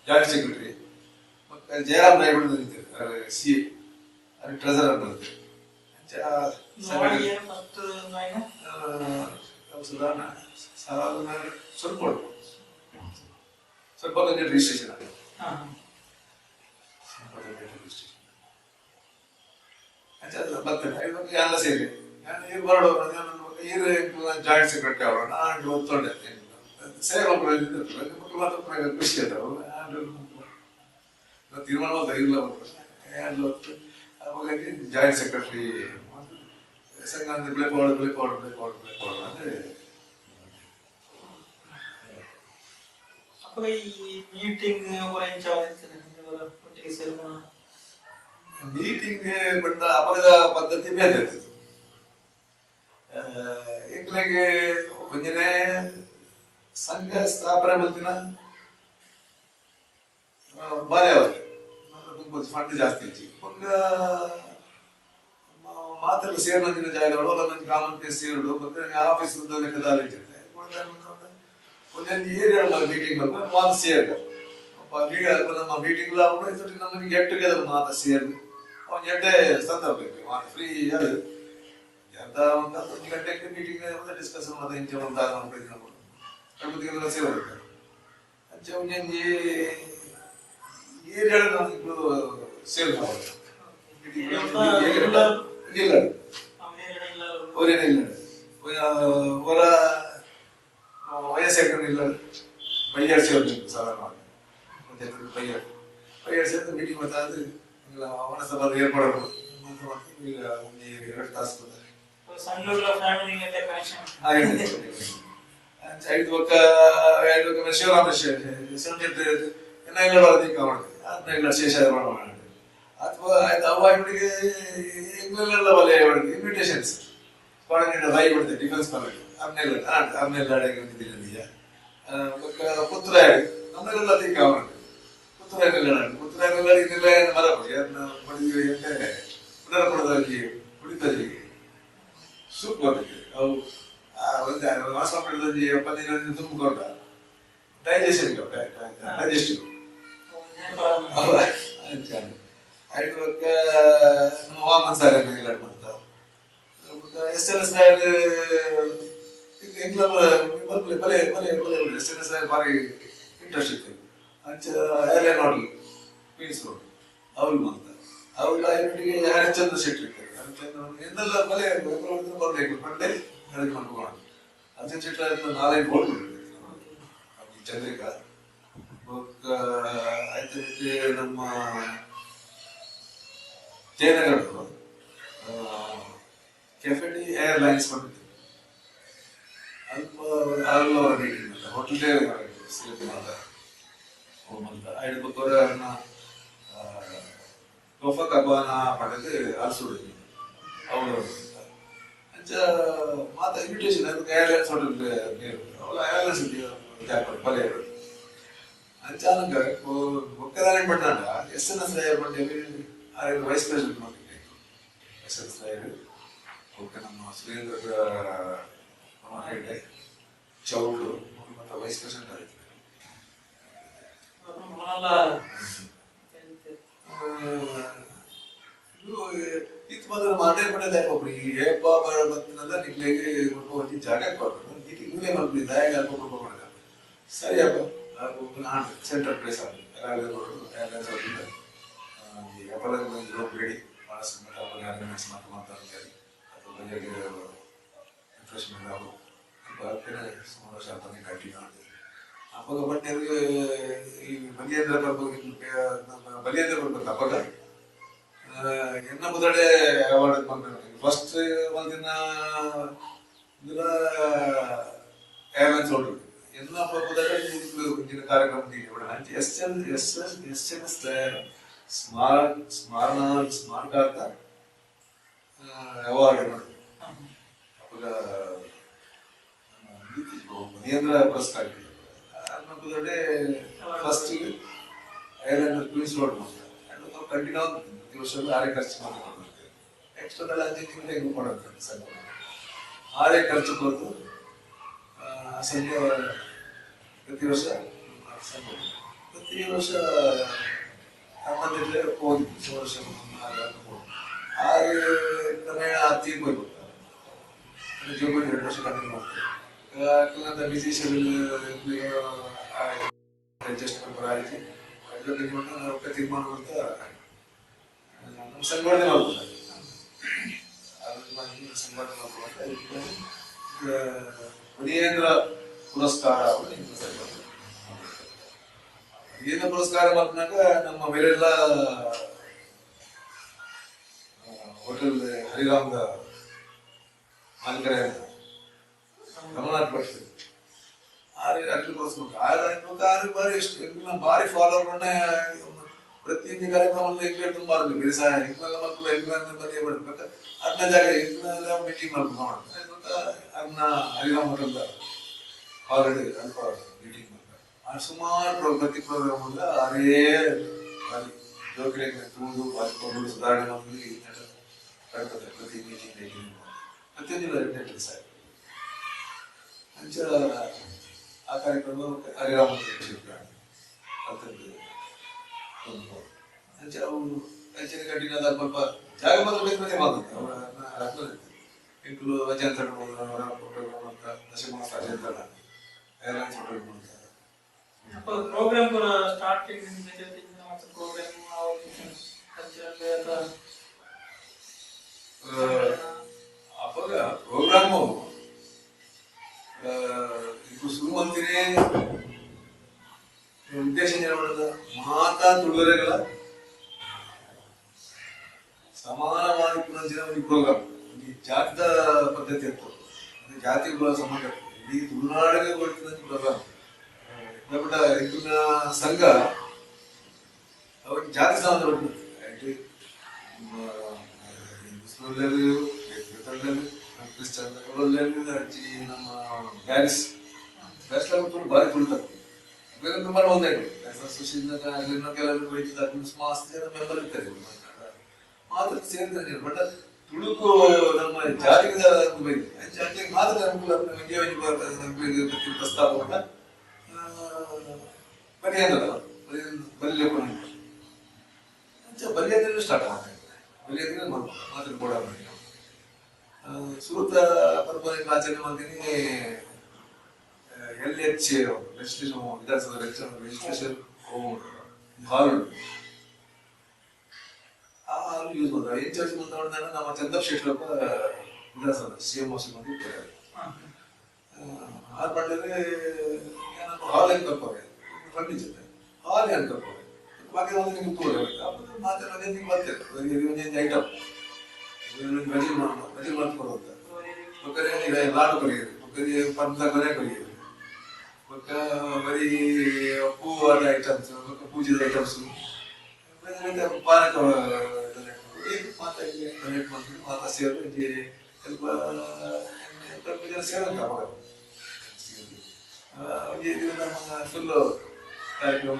ಜಾಯಿಂಟ್ ಸೆಕ್ರೆಟರಿ, ಮತ್ತೆ ಜಯರಾಮ್ ನಾಯ್ಡು ನಿಂತಿರ್ತಾರೆ ಸಿ ಅದಕ್ಕೆ ಟ್ರೆಸರರ್ ಬರುತ್ತೆ. ಸ್ವಲ್ಪ ಸ್ವಲ್ಪ ರಿಜಿಸ್ಟ್ರೇಷನ್ ಆಗಿದೆ. ಬರ್ತೇನೆ ಎಲ್ಲ ಸೇರಿ ನಾನು ಬರೋಡು ಜಾಯಿಂಟ್ ಸೆಕ್ರೆಟರಿ ಅವರು ನಾನು ಒತ್ತೊಂಡೆ ಸೇವೆ ಮಕ್ಕಳು ಮಾತ್ರ ಖುಷಿ ಆಯ್ತು. ತೀರ್ಮಾನ ಇಲ್ಲ ಹಾಗಾಗಿ ಜಾಯಿಂಟ್ ಸೆಕ್ರೆಟರಿ ಸಂಘ ಬ್ಲೇಕ್ ಅಂದ್ರೆ ಮೀಟಿಂಗ್ ಮೀಟಿಂಗ್ ಬಂದ ಅಪರದ ಪದ್ಧತಿ ಬೇರೆ ಇರ್ತದೆ. ಎಂಕ್ಲೆಗೆ ಒಂಜನೆ ಸಂಘ ಸ್ಥಾಪನೆ ಮಲ್ತಿನ ಬಾರಿ ಅವತ್ತು ಫಂಡ್ ಜಾಸ್ತಿ ಇತ್ತು. ಒಂದು ಮಾತೆಲ್ಲ ಸೇರ್ನಂದಿನ ಜಾಗಗಳು ನಂಗೆ ಕಾಮನ್ ಪ್ಲೇಸ್ ಸೇರುಡು ಮತ್ತೆ ಆಫೀಸ್ ಲೆಕ್ಕದಲ್ಲಿ ಇಟ್ಟಿರ್ತಾರೆ. ಒಂದೊಂದು ಏರಿಯಾ ಮೀಟಿಂಗ್ ಬಂದ್ರೆ ಮಾತು ಸೇರ್ದು ನಮ್ಮ ಮೀಟಿಂಗ್ ನಮಗೆ ಗೆಟ್ ಟುಗೆದರ್ ಮಾತು ಸೇರ್ದು ಅವ್ನು ಎಡ್ಡೆ ಸಂದರ್ಭ ಮಾತು ಫ್ರೀ ಅದು ಒಂದು 1 ಗಂಟೆಗೆ ಮೀಟಿಂಗ್ ಡಿಸ್ಕಷನ್ ಮತ್ತೆ ಇಂಚೆ ಒಂದು ಗಣಪತಿಗೆಲ್ಲ ಸೇರಬೇಕು ಅಂಚೆ ಒಂದೊಂದು ಏರಿಯಾ ನಾವು ಸೇರ್ ಮಾಡೋದು ಇಲ್ಲ ಅವರ ವಯಸ್ಸು ಇಲ್ಲ ಬೈಯರ್ ಸೇರ್ಬೇಕು ಸಾಧಾರಣವಾಗಿ ಬೈಯರ್ ಸೇರಿದ ಮೀಟಿಂಗ್ ಮತ್ತೆ ಅವನ ಸಭಾ ಏರ್ಪಡಬೇಕು. ಈಗ 2 ತಾಸು ಐದು ಪಕ್ಕ ಶಿವರಾಮ ಶೇಷ ಅಥವಾ ಅವ ಇವಳಿಗೆ ಇಂಗ್ಲೆಲ್ಲ ಒಲೆ ಇನ್ವಿಟೇಷನ್ಸ್ ರೈ ಬಿಡ್ತೇವೆ ಡಿಫೆನ್ಸ್ ಕಾಲೇಜ್ ಅಮ್ನೆಲ್ಲ ಅಡಗಿದ್ದಿಲ್ಲ ನಿಜ ಪುತ್ರ ನಮ್ಮೆಲ್ಲ ತಿಕ್ಕ ಅವನು ಪುತ್ರ ಇದೆಲ್ಲ ಮರ ಪಡಿದ್ವಿ ಅಂದ್ರೆ ಪುನರ್ಪುರದಲ್ಲಿ ಕುಡಿತಲ್ಲಿ ಸೂಪ್ ಬರ್ತದೆ ಅವು ಒಂದು ಮಾಸಪಡದಲ್ಲಿ 15 ದಿನ ತುಂಬಿಕೊಂಡ ಡೈಜೆಷನ್ ಡೈಜೆಸ್ಟಿವ್ ಐದು ಪಕ್ಕ ನಮ್ಮ ವಾಮನ್ ಸಾರ್ ಎಲ್ಲ ಮಾಡ್ತಾವ SLS SLS ಭಾರಿ ಇಂಟ್ರೆಸ್ಟ್ ಇತ್ತು. ಅಂಚೆ ಏರ್ಲೈನ್ ಹೋಟೆಲ್ ಮೀನ್ಸ್ ರೋಡ್ ಅವ್ರು ಮಾಡ್ತಾರೆ. ಅವ್ರ ಐವಟಿಗೆ ಹರಿಶ್ಚಂದ್ರ ಶೆಟ್ಟಿ ಇರ್ತಾರೆ. ಎಂದೆಲ್ಲ ಬಲೆ ಬರ್ಬೇಕು ಬಂಡೆ ಹೇಳಿ ಮಾಡ್ಕೋಣ. ಅರ್ಜುನ್ ಶೆಟ್ಟಿ 4 ಗೋಲ್ಡ್ ಚಂದ್ರಿಕಾ ಆಯ್ತು. ನಮ್ಮ ಜಯನಗರದ್ದು ಕೆಫೆಡಿ ಏರ್ಲೈನ್ಸ್ ಬಂದಿತ್ತು. ಅಲ್ಪ ಮೀಟಿಂಗ್ ಹೋಟೆಲ್ ಐದು ಬಕ್ಕವರ ತೊಫಾ ಕಬಾನ ಪಡೆದು ಅಲ್ಸುಡಿ ಅವರು ಅಂಚ ಮಾತ ಇನ್ವಿಟೇಷನ್ ಅದಕ್ಕೆ ಏರ್ಲೈನ್ಸ್ ಹೋಟೆಲ್ ನೀರು ಅವಳ ಏರ್ಲೈನ್ಸ್ ಪಲ್ಯ ಅಂಚಾನಕ ಒಕ್ಕದಾನೆ ಪಟ್ಟಾಂಡ SNS ಬಂಡಿ ವೈಸ್ ಪ್ರೆಸಿಡೆಂಟ್ ಮಾಡಿದ್ದೆ. SNS ಓಕೆ ನಮ್ಮ ಸುರೇಂದ್ರ ಹೆಗ್ಡೆ ಚೌಡು ಮತ್ತು ವೈಸ್ ಪ್ರೆಸಿಡೆಂಟ್ ಆಯ್ತು. ಇದು ಮೊದಲು ಮಾಡೇ ಪಡೆದ ಒಬ್ರು ಈ ಹೇಪ ಬತ್ತಿನಲ್ಲ ನಿಗ್ಲೆಗೆ ಹೋಗಿ ಜಾಗ ಕೊಡ್ಬೇಕು ನೀವೇ ಮಾಡ್ಬಿಡಿ ದಯಾಗ ಅಲ್ಕೊಂಡು ಸರಿಯಪ್ಪ ನಾನು ಸೆಂಟ್ರಲ್ ಪ್ಲೇಸ್ ಆಗಿ ಬೇಡಿ ಭಾಳ ಆರ್ಗನೈಸ್ ಮಾತಾಡ್ತಾರೆ ಅಥವಾ ಬಜೆಟ್ ರಿಫ್ರೆಶ್ಮೆಂಟ್ ಆಗು ಸಮಾವೇಶ ಆಗ್ತಾನೆ ಕಂಟಿನ್ಯೂ ಆಗಿದೆ. ಅವಾಗ ಬಟ್ ಈ ಬಲಿಯಂದ್ರ ಬರ್ಬೇಕು ಅವಾಗ ಎನ್ನ ಮುದಡೆ ಅವಾರ್ಡ್ ಮಾಡ್ಬೇಕು. ಫಸ್ಟ್ ಒಂದಿನ ಏರ್ಲೈನ್ಸ್ ಹೊರಟು ಎಲ್ಲ ಮುದಡೆ ಇಂದಿನ ಕಾರ್ಯಕ್ರಮ SNS ಸ್ಮಾರಕಾರ್ಥ ಅವಾರ್ಡ್ ಮಾಡಿ ಅವಾಗ ಮಹೇಂದ್ರ ಪುರಸ್ಕಾರ ಫಸ್ಟ್ ಐರ್ಲೆಂಡ್ ಕ್ವೀನ್ಸ್ ರೋಡ್ ಮಾಡ್ತಾರೆ ಕಂಟಿನ್ಯೂ ಪ್ರತಿ ವರ್ಷ ಆರೇ ಖರ್ಚು ಮಾಡ್ತಾರೆ ಎಕ್ಸ್ಟ್ರಾದಲ್ಲಿ 5 ತಿಂಗಳು ಹೆಂಗ್ ಮಾಡೋದು ಸಂಘ ಆರೇ ಖರ್ಚು ಕೊಟ್ಟು ಸಂಘ ಪ್ರತಿ ವರ್ಷ ನಮ್ಮದಿದ್ರೆ ಹೋಗಿ ವರ್ಷ ಆರು ಕ್ರಮೇಣ ತೀರ್ಬೋದು ಜೋಬಲ್ಲಿ 2 ವರ್ಷ ಕಂಟಿನ್ಯೂ ಮಾಡ್ತಾರೆ ಬಿಸಿ ಶೆಡ್ಯೂಲ್ ಅಡ್ಜಸ್ಟ್ಮೆಂಟ್ ಆಯ್ತು ರೊಕ್ಕ ತೀರ್ಮಾನ ಅಂತ ನಮ್ಮ ಸಂಘಟನೆ ಮಾಡ್ತಾರೆ ಸಂಘಟನೆ ಮಾಡ್ತಾರೆ ಮಣಿಯೇಂದ್ರ ಪುರಸ್ಕಾರ ಏನು ಪುರಸ್ಕಾರ ಮಾಡ್ಕೊಂಡಾಗ ನಮ್ಮ ಬೇರೆಲ್ಲ ಹೋಟೆಲ್ ಹರಿರಾಮ್ದ ಮಾಲೀಕರೇ ರಮನಾಥ್ ಭಟ್ ಆರು ಬಾರಿ ಎಷ್ಟು ಭಾರಿ ಫಾಲೋವರ್ನೇ ಪ್ರತಿಯೊಂದು ಕಾರ್ಯಕ್ರಮದಲ್ಲಿ ತುಂಬಾ ಬೇಸಾಯ ಹಿಂಗೆಲ್ಲ ಮಕ್ಕಳು ಹೆಂಗ್ ಬರೀ ಬಿಡ್ಬೇಕು ಅದನ್ನ ಜಾಗ ಹಿಂಗೆಲ್ಲ ಮೀಟಿಂಗ್ ಮಾಡ್ಕೊಂಡು ಅದನ್ನ ಹರಿರಾಮ್ ಹೋಟೆಲ್ ಆಲ್ರೆಡಿ ಅಲ್ಪ ಮೀಟಿಂಗ್ ಮಾಡ್ತಾರೆ ಸುಮಾರು ಪ್ರತಿ ಪ್ರೋಗ್ರಾಮ್ ಅಂದ್ರೆ ಅದೇ ಜೋಕರೆ ತುಳಿದು ಬಾಚಿಕೊಂಡು ಸುಧಾರಣೆ ಮಾಡಿ ಕಳ್ಕೊತಾರೆ ಪ್ರತಿ ಮೀಟಿಂಗ್ ಪ್ರತಿಯೊಂದಿಲ್ಲ ಕೆಲಸ ಅಂಚ ಆ ಕಾರ್ಯಕ್ರಮ ಹರಿರಾಮ ಅಂಚೆ ಅವು ಅಂಚೆ ಕಟ್ಟಿನ ಸ್ವಲ್ಪ ಜಾಗ ಮಾತ್ರ ಬೇಕು ಮಾತಾಡ್ತಾರೆ ಇಂಕ್ಲು ಅಜಂತ ದಶಮಾಸ ಅಜಂತಲ್ಲ ಏರ್ಲೈನ್ಸ್ ಹೋಟೆಲ್ ಮಾಡ್ತಾರೆ ಪ್ರೋಗ್ರಾಮ್ ಕೂಡ ಸ್ಟಾರ್ಟಿಂಗ್ ಪ್ರೋಗ್ರಾಮ್ ಅವಾಗ ಪ್ರೋಗ್ರಾಮು ಇದು ಶುರು ಅಂತೀನಿ ಉದ್ದೇಶ ಏನು ಮಾಡೋದು ಮಾತಾ ತುಳುವರೆಗಳ ಸಮಾನವಾಗಿ ಪುನರ್ಜನ ಒಂದು ಪ್ರೋಗ್ರಾಮ್ ಈ ಜಾತಿದ ಪದ್ಧತಿ ಇತ್ತು ಜಾತಿಗಳ ಸಂಬಂಧ ಇಡೀ ತುಳುನಾಡಿಗೆ ಕೊಡ್ತಿದ್ದ ಪ್ರೋಗ್ರಾಮ್ ಇದನ್ನ ಸಂಘ ಅವ್ರಿಗೆ ಜಾತಿ ಸಂಬಂಧ ಮುಸ್ಲಿಂ ಕ್ರಿಶ್ಚಿಯನ್ ನಮ್ಮ ಪ್ಯಾರಿಸ್ ಪ್ಯಾರಿಸ್ ಭಾರಿ ತುಳಿತಾರೆ ತುಂಬಾ ಒಂದಾಗಿ ಕೆಲವರು ಮಾಸ್ ಜನ ಮೆಂಬರ್ ಇರ್ತಾರೆ ಮಾತ್ರ ಸೇರಿದ್ರೆ ಬಟ್ ತುಳುಕು ನಮ್ಮ ಜಾತಿಗೆ ಜಾತಿಗೆ ಮಾತ್ರ ಅನುಕೂಲ ಪ್ರಸ್ತಾಪ ಬಲ್ಯ ಬಲ್ಯದಿಂದ ಸ್ಟಾರ್ಟ್ ಮಾಡ್ತಾರೆ ಬಲ್ಯದಿಂದ ಮಾತ್ರ ಕೂಡ ಸೂರತ ಪರ್ಪನೆ ಆಚರಣೆ ಮಾಡ್ತೀನಿ LH ರಿಜಿಸ್ಟ್ರೇಷನ್ ವಿಧಾನಸಭಾ ರಿಜಿಸ್ಟ್ರೇಷನ್ ಹಾಲ್ ಆ ಹಾಲ್ ಯೂಸ್ ಮಾಡ್ತಾರೆ ಏನ್ ಚಾರ್ಜ್ ಮಾತಾಡಿದಾಗ ನಮ್ಮ ಚಂದರ್ ಶೇಷ್ ವಿಧಾನಸಭಾ CM ಹೌಸ್ ಬಂದಿರ್ತಾರೆ ಹಾಲ್ ಮಾಡಿದ್ರೆ ಹಾಲ್ ಹೆಂಗ್ ಕರ್ಕೋರೆ ಫರ್ನಿಚರ್ ಹಾಲ್ ಹೆಂಗ್ ಕರ್ಕೋರೆ ಬಾಕಿ ಒಂದು ನಿಮ್ಗೆ ತೋರಿಸ್ಬೇಕು ಮಾತಾಡೋದೇ ನಿಮ್ಗೆ ಬರ್ತದೆ ಐಟಮ್ ಬಜೆಟ್ ಮಾಡ್ಕೊಡುವಂತ ಒಕ್ಕರೆ ಲಾಡು ಕಲಿಯಿರಿ ಒಕ್ಕರೆ ಪಂಚ ಕೊನೆ ಕಲಿಯಿರಿ ಒಕ್ಕ ಬರೀ ಹೂವಾದ ಐಟಮ್ಸ್ ಪೂಜೆದ ಐಟಮ್ಸ್ ಪಾನಕ ಮಾತಾ ಸೇರಿ ಸ್ವಲ್ಪ ಜನ ಸೇರಂತ ನಮ್ಮ ಫುಲ್ ಕಾರ್ಯಕ್ರಮ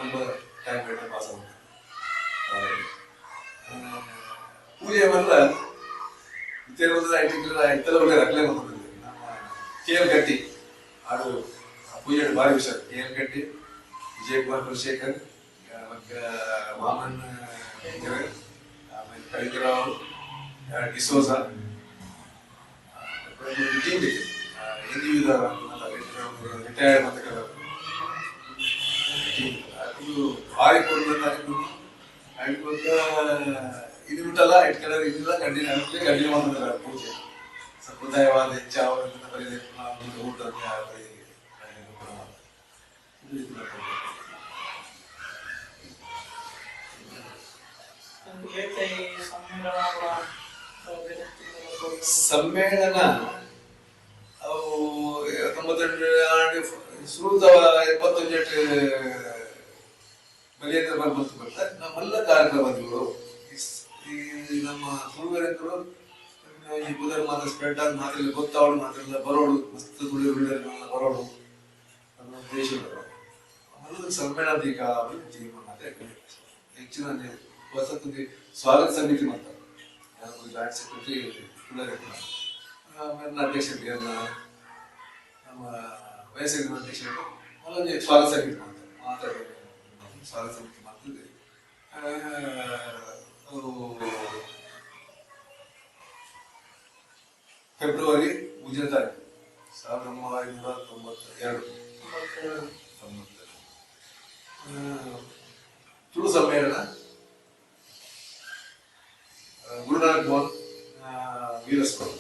ಟೈಮ್ ರೇಟ್ ಪಾಸ್ ಆಗುತ್ತೆ ಪೂಜೆ ಬಂದ್ರೆ ರಕ್ಲೆ KM ಗಟ್ಟಿ ಅದು ಪೂಜೆ ಭಾರಿ ವಿಷಯ KM ಗಟ್ಟಿ ವಿಜಯಕುಮಾರ್ ಕುಲಶೇಖರ್ ಮತ್ತೆ ವಾಮನ್ ಆಮೇಲೆ ಕಳಿಕರಾವ್ ಡಿಸೋಜ ಟೀಮ್ ಇದೆ ರಿಟೈರ್ಡ್ ಮತ್ತೆ ಅದು ಭಾರಿ ಕೊಡುವ ಕಾರ್ಯಕ್ರಮ ಇದು ಬಿಟ್ಟಲ್ಲ ಇಟ್ಕೊಳ್ಳೋದು ಇದೆಲ್ಲ ಕಂಟಿನ್ಯೂ ಮಾಡ್ತಾರೆ ಪೂಜೆ ಸಂಪ್ರದಾಯವಾದ ಹೆಚ್ಚಾವ ಊಟ ಸಮ್ಮೇಳನ ಅವು 92 ಸುರುದ 78 ಬಲಿಯಂದ್ರ ಬಂತು ಬರ್ತಾರೆ ನಮ್ಮೆಲ್ಲ ಕಾರ್ಯಕ್ರಮಗಳು ಈ ನಮ್ಮ ತುಳುವರೆಂದರು ಈ ಬುಧರ್ ಮಾತ್ರ ಸ್ಪ್ರೆಡ್ ಆಗಿ ಮಾತ್ರ ಗೊತ್ತಾವಳು ಮಾತ್ರ ಬರೋಳು ಮಸ್ತ್ ತುಳಿ ಬರೋಳು ನಮ್ಮ ದೇಶದ ಸಮ್ಮೇಳನ ಜೀವನ ಹೆಚ್ಚಿನ ಹೊಸತಿಗೆ ಸ್ವಾಗತ ಸಮಿತಿ ಮಾಡ್ತಾರೆ. ಜಾಯಿಂಟ್ ಸೆಕ್ರೆಟರಿ ಆಮೇಲೆ ಅಧ್ಯಕ್ಷರಿಗೆ ನಮ್ಮ ವಯಸ್ಸಿನ ಅಧ್ಯಕ್ಷರಿಗೆ ಅಲ್ಲೊಂದು ಸ್ವಾಗತ ಸಮಿತಿ ಮಾಡ್ತಾರೆ. ಸ್ವಾಗತ ಸಮಿತಿ ಮಾಡ್ತಿದ್ದೆ. ಅವರು ಫೆಬ್ರವರಿ 3ನೇ ತಾರೀಕು 1992 ತುಳು ಸಮ್ಮೇಳನ ಗುರುನಾನಕ್ ಭವನ್ ವೀರಸ್ವಾಮಿ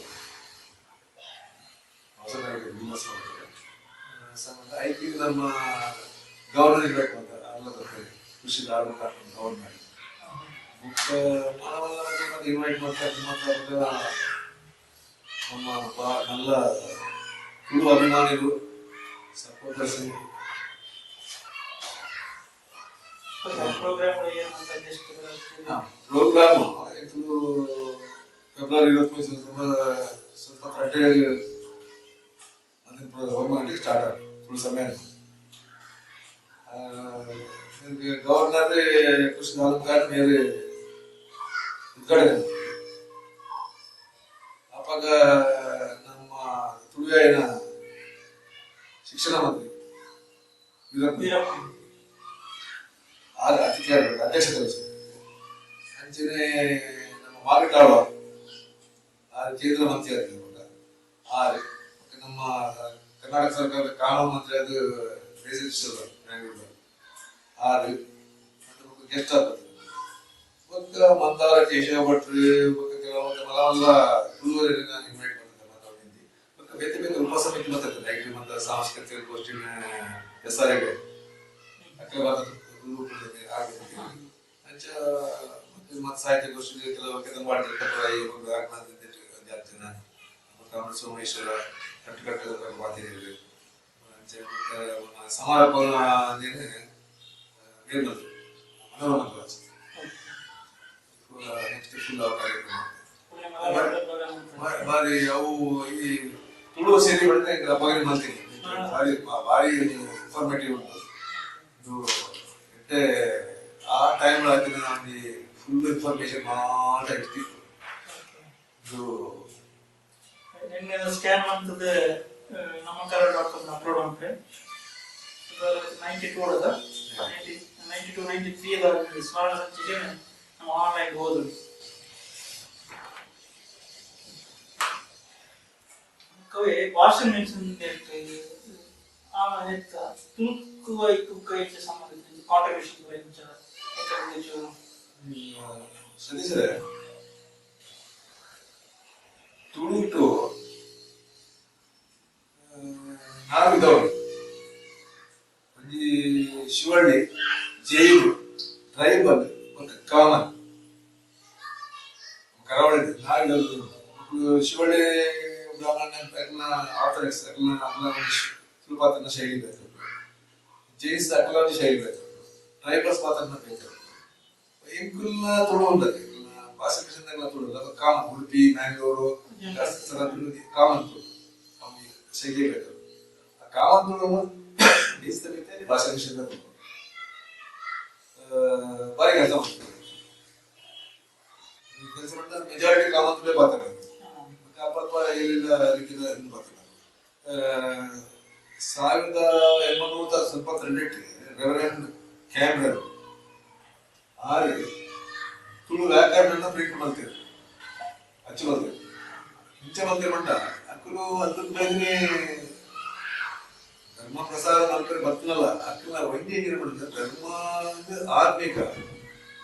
ಸಂಬಂಧ ಐದು ನಮ್ಮ ಗವರ್ನರ್ ಇರಬೇಕು ಅಂತ ಅಲ್ಲ ಕೃಷಿ ಧಾರ್ಮಿಕ ಗವರ್ನರ್ ಬುಕ್ ಇನ್ವೈಟ್ ಮಾಡ್ತಾರೆ. ನಮ್ಮ നല്ല ತುಳು ಅಭಿಮಾನಿಗಳು ಸಪೋರ್ಟರ್ಸ್ ಪ್ರೋಗ್ರಾಮ್ ಇದು ಫೆಬ್ರವರಿ 23 ಸ್ವಲ್ಪ ಕಟ್ಟೆಯಾಗಿ ಅದನ್ನ ಪ್ರೋಗ್ರಾಮ್ ಮಾಡಿ ಸ್ಟಾರ್ಟ್ ಆಗುತ್ತೆ ತುಳು ಸಮ್ಮೇಳನ. ಗವರ್ನರ್ ಕೃಷಿ ಧಾರ್ಮಿಕ ಮೇಲೆ ಉದ್ಘಾಟನೆ ಅವಾಗ ನಮ್ಮ ತುಳುವಿನ ಶಿಕ್ಷಣ ಮಂತ್ರಿ ಅತಿಥಿ ಅಧ್ಯಕ್ಷತೆ ವಹಿಸಿದ್ರು. ಅಂಚನೆ ನಮ್ಮ ಮಾರ್ಗಟಾಳ ಕೇಂದ್ರ ಮಂತ್ರಿ ಆಗಿರುವಾಗ ನಮ್ಮ ಕರ್ನಾಟಕ ಸರ್ಕಾರದ ಕಾನೂನು ಮಂತ್ರಿ ಅದು ಬ್ಯಾಂಗ್ಳೂರ್ ಗೆಸ್ಟ್ ಆಗ್ತದೆ ಮಂದಾರ ಕೇಶವ ಭಟ್ರು ಕೆಲವೊಂದು ತುಳುವರಿಗೆ ನಾನು ಇನ್ವೈಟ್ ಮಾಡ್ತಾರೆ ಮಾತಾಡಿದ್ವಿ. ಬೇತೆ ಬೇತೆ ಉಪಸಮಿತಿ ಮಾತಾಡ್ತಾರೆ ಐಟಿ ಮತ್ತು ಸಾಂಸ್ಕೃತಿಕ ಗೋಷ್ಠಿನ ಹೆಸರಿಗೆ ಮತ್ತೆ ಸಾಹಿತ್ಯ ಗೋಷ್ಠಿಗೆ ಕೆಲವು ಸೋಮೇಶ್ವರ ಕಟ್ಟುಕಟ್ಟದ ಮಾತಿದ್ರು ಸಮಾರೋಪ ನೆಕ್ಸ್ಟ್ ಫುಲ್ ಕಾರ್ಯಕ್ರಮ ಬಾರಿ ಅವು ಈ ತುಳು ಸೇರಿ ಬಂದ್ರೆ ಬಗ್ಗೆ ಮಾಡ್ತೀನಿ ಭಾರಿ ಇನ್ಫಾರ್ಮೇಟಿವ್ ಉಂಟು. ಇದು ಆ ಟೈಮ್ ನಮಗೆ ಫುಲ್ ಇನ್ಫಾರ್ಮೇಶನ್ ಮಾತ್ರ ಇರ್ತಿತ್ತು. ಇದು ಸ್ಕ್ಯಾನ್ ಮಾಡ್ತದೆ ನಮ್ಮ ಕನ್ನಡ.com ಅಪ್ಲೋಡ್ ಮಾಡ್ತೇವೆ. 92 ಅದ 92 93 ಅದ ಸ್ವರ್ಣ ಸಂಚಿಕೆ ನಮ್ಮ ಆನ್ಲೈನ್ ಓದು ಕವಿ ಭಾಷೆ ಮೆನ್ಷನ್ ಆಮೇಲೆ ತುಳುಕು ಐಕು ಸಂಬಂಧಿಸಿದ ಕಾಂಟ್ರಿಬ್ಯೂಷನ್ ಸರಿ ತುಳು ನಾವಿದ್ದವರು ಶಿವಳ್ಳಿ ಜೈಲು ಟ್ರೈಬಲ್ ಮತ್ತು ಕಾಮನ್ ಕರಾವಳಿ ನಾವಿದ್ದವರು ಶಿವಳ್ಳಿ ಬ್ರಾಹ್ಮಣ ಆರ್ಥೋಡಾಕ್ಸ್ ತುಳು ಪಾತ್ರನ ಶೈಲಿ ಬೇಕು, ಜೈನ್ಸ್ ಅಕ್ಲಾಂಜಿ ಶೈಲಿ ಬೇಕು, ಟ್ರೈಬಲ್ಸ್ ಪಾತ್ರನ ಬೇಕು. ಎಂಕುಲ್ನ ತುಳು ಉಂಟದೆ ಭಾಷೆ ವಿಷಯದಾಗ ತುಳು ಅದು ಕಾಮನ್ ಉಡುಪಿ ಮ್ಯಾಂಗ್ಳೂರು ಕಾಮನ್ ತುಳು ಶೈಲಿ ಬೇಕು. ಆ ಕಾಮನ್ ತುಳು ಭಾಷೆ ವಿಷಯದಾಗ ಬಾರಿ ಕೆಲಸ ಮಾಡ್ತಾರೆ. ಕೆಲಸ ಮಾಡಿದ್ರೆ ಮೆಜಾರಿಟಿ ಕಾಮನ್ ತುಳೇ ಮಾತಾಡೋದು. ಅಪ್ಪ ಏನಿಲ್ಲ ರೀತಿಯ ಬರ್ತಾರೆ. 1898 ರೆವರೆಂಡ್ ಕ್ಯಾಮ್ರನ್ ತುಳು ವ್ಯಾಕರಣ ಪ್ರಿಂಟ್ ಮಾಡ್ತೇವೆ ಅಚ್ಚು ಬರ್ತೇವೆ ಇಂಚೆ ಬಂದೆ ಮಂಡ ಅಕ್ಕಲು ಅದಕ್ಕೆ ಬೇಗನೆ ಧರ್ಮ ಪ್ರಸಾರ ಮಾಡ್ತಾರೆ ಬರ್ತನಲ್ಲ ಅಕ್ಕಲ ಒಂದೇ ಏನಿರ್ಬಿಡುತ್ತೆ ಧರ್ಮ ಆತ್ಮಿಕ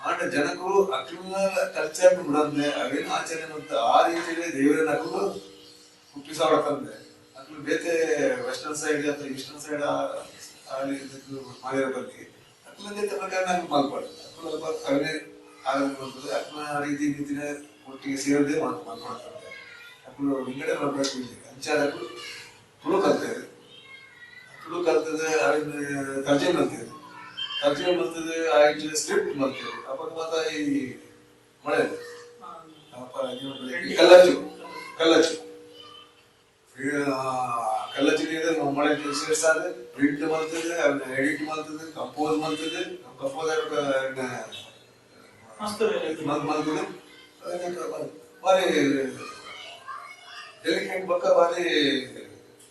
ಆಂಡ ಜನಗಳು ಅಕ್ಕಲ ಕಲ್ಚರ್ ಬಿಡಂದೆ ಅವೇನು ಆಚರಣೆ ಅಂತ ಆ ರೀತಿಯಲ್ಲಿ ದೇವರನ್ನ ಅಕ್ಕಲು ಹುಟ್ಟಿಸಾಡತ್ತಂದ್ರೆ ಅಕ್ಕಲು ಬೇತೆ ವೆಸ್ಟರ್ನ್ ಸೈಡ್ ಅಥವಾ ಈಸ್ಟರ್ನ್ ಸೈಡ್ ಮಾಡಿರೋ ಬಗ್ಗೆ ಅಕ್ಕಲ ಜೊತೆ ಪ್ರಕಾರ ನಂಗೆ ಮಾಲ್ಪಾಡ್ತದೆ ಅಕ್ಕಲ ಕಡಿಮೆ ಆಗಲು ಬರ್ತದೆ ಅಕ್ಕನ ರೀತಿ ರೀತಿನ ಒಟ್ಟಿಗೆ ಸೇರದೆ ಮಾಲ್ಪಾಡ್ತಾರೆ ಅಕ್ಕಲು ಹಿಂಗಡೆ ಮಾಡಬೇಕು ಇಲ್ಲಿ ಅಂಚಾದಕ್ಕೂ ತುಳು ಕಲ್ತೇವೆ ತುಳು ಕಲ್ತದೆ ಅದನ್ನ ತರ್ಜಮೆ ಮಾಡ್ತೇವೆ ತರ್ಜಮೆ ಮಾಡ್ತದೆ ಆಯ್ತು ಸ್ಕ್ರಿಪ್ಟ್ ಮಾಡ್ತೇವೆ ಅಪ್ಪ ಮಾತ್ರ ಈ ಮಳೆ ಕಲ್ಲಚ್ಚು ಕಲ್ಲಚ್ಚು ಕಲ್ಲಚ್ಚಿನ ಮಳೆ ಸೇರಿಸಾದ್ರೆ ಪ್ರಿಂಟ್ ಮಾಡ್ತದೆ ಅದನ್ನ ಎಡಿಟ್ ಮಾಡ್ತದೆ ಕಂಪೋಸ್ ಮಾಡ್ತದೆ ಕಂಪೋಸರ್ ಮಸ್ತ್ ಮಲ್ಗುಡು ಬಾರಿ ಡೆಲಿಕೇಟ್ ಬೊಕ್ಕ ಬಾರಿ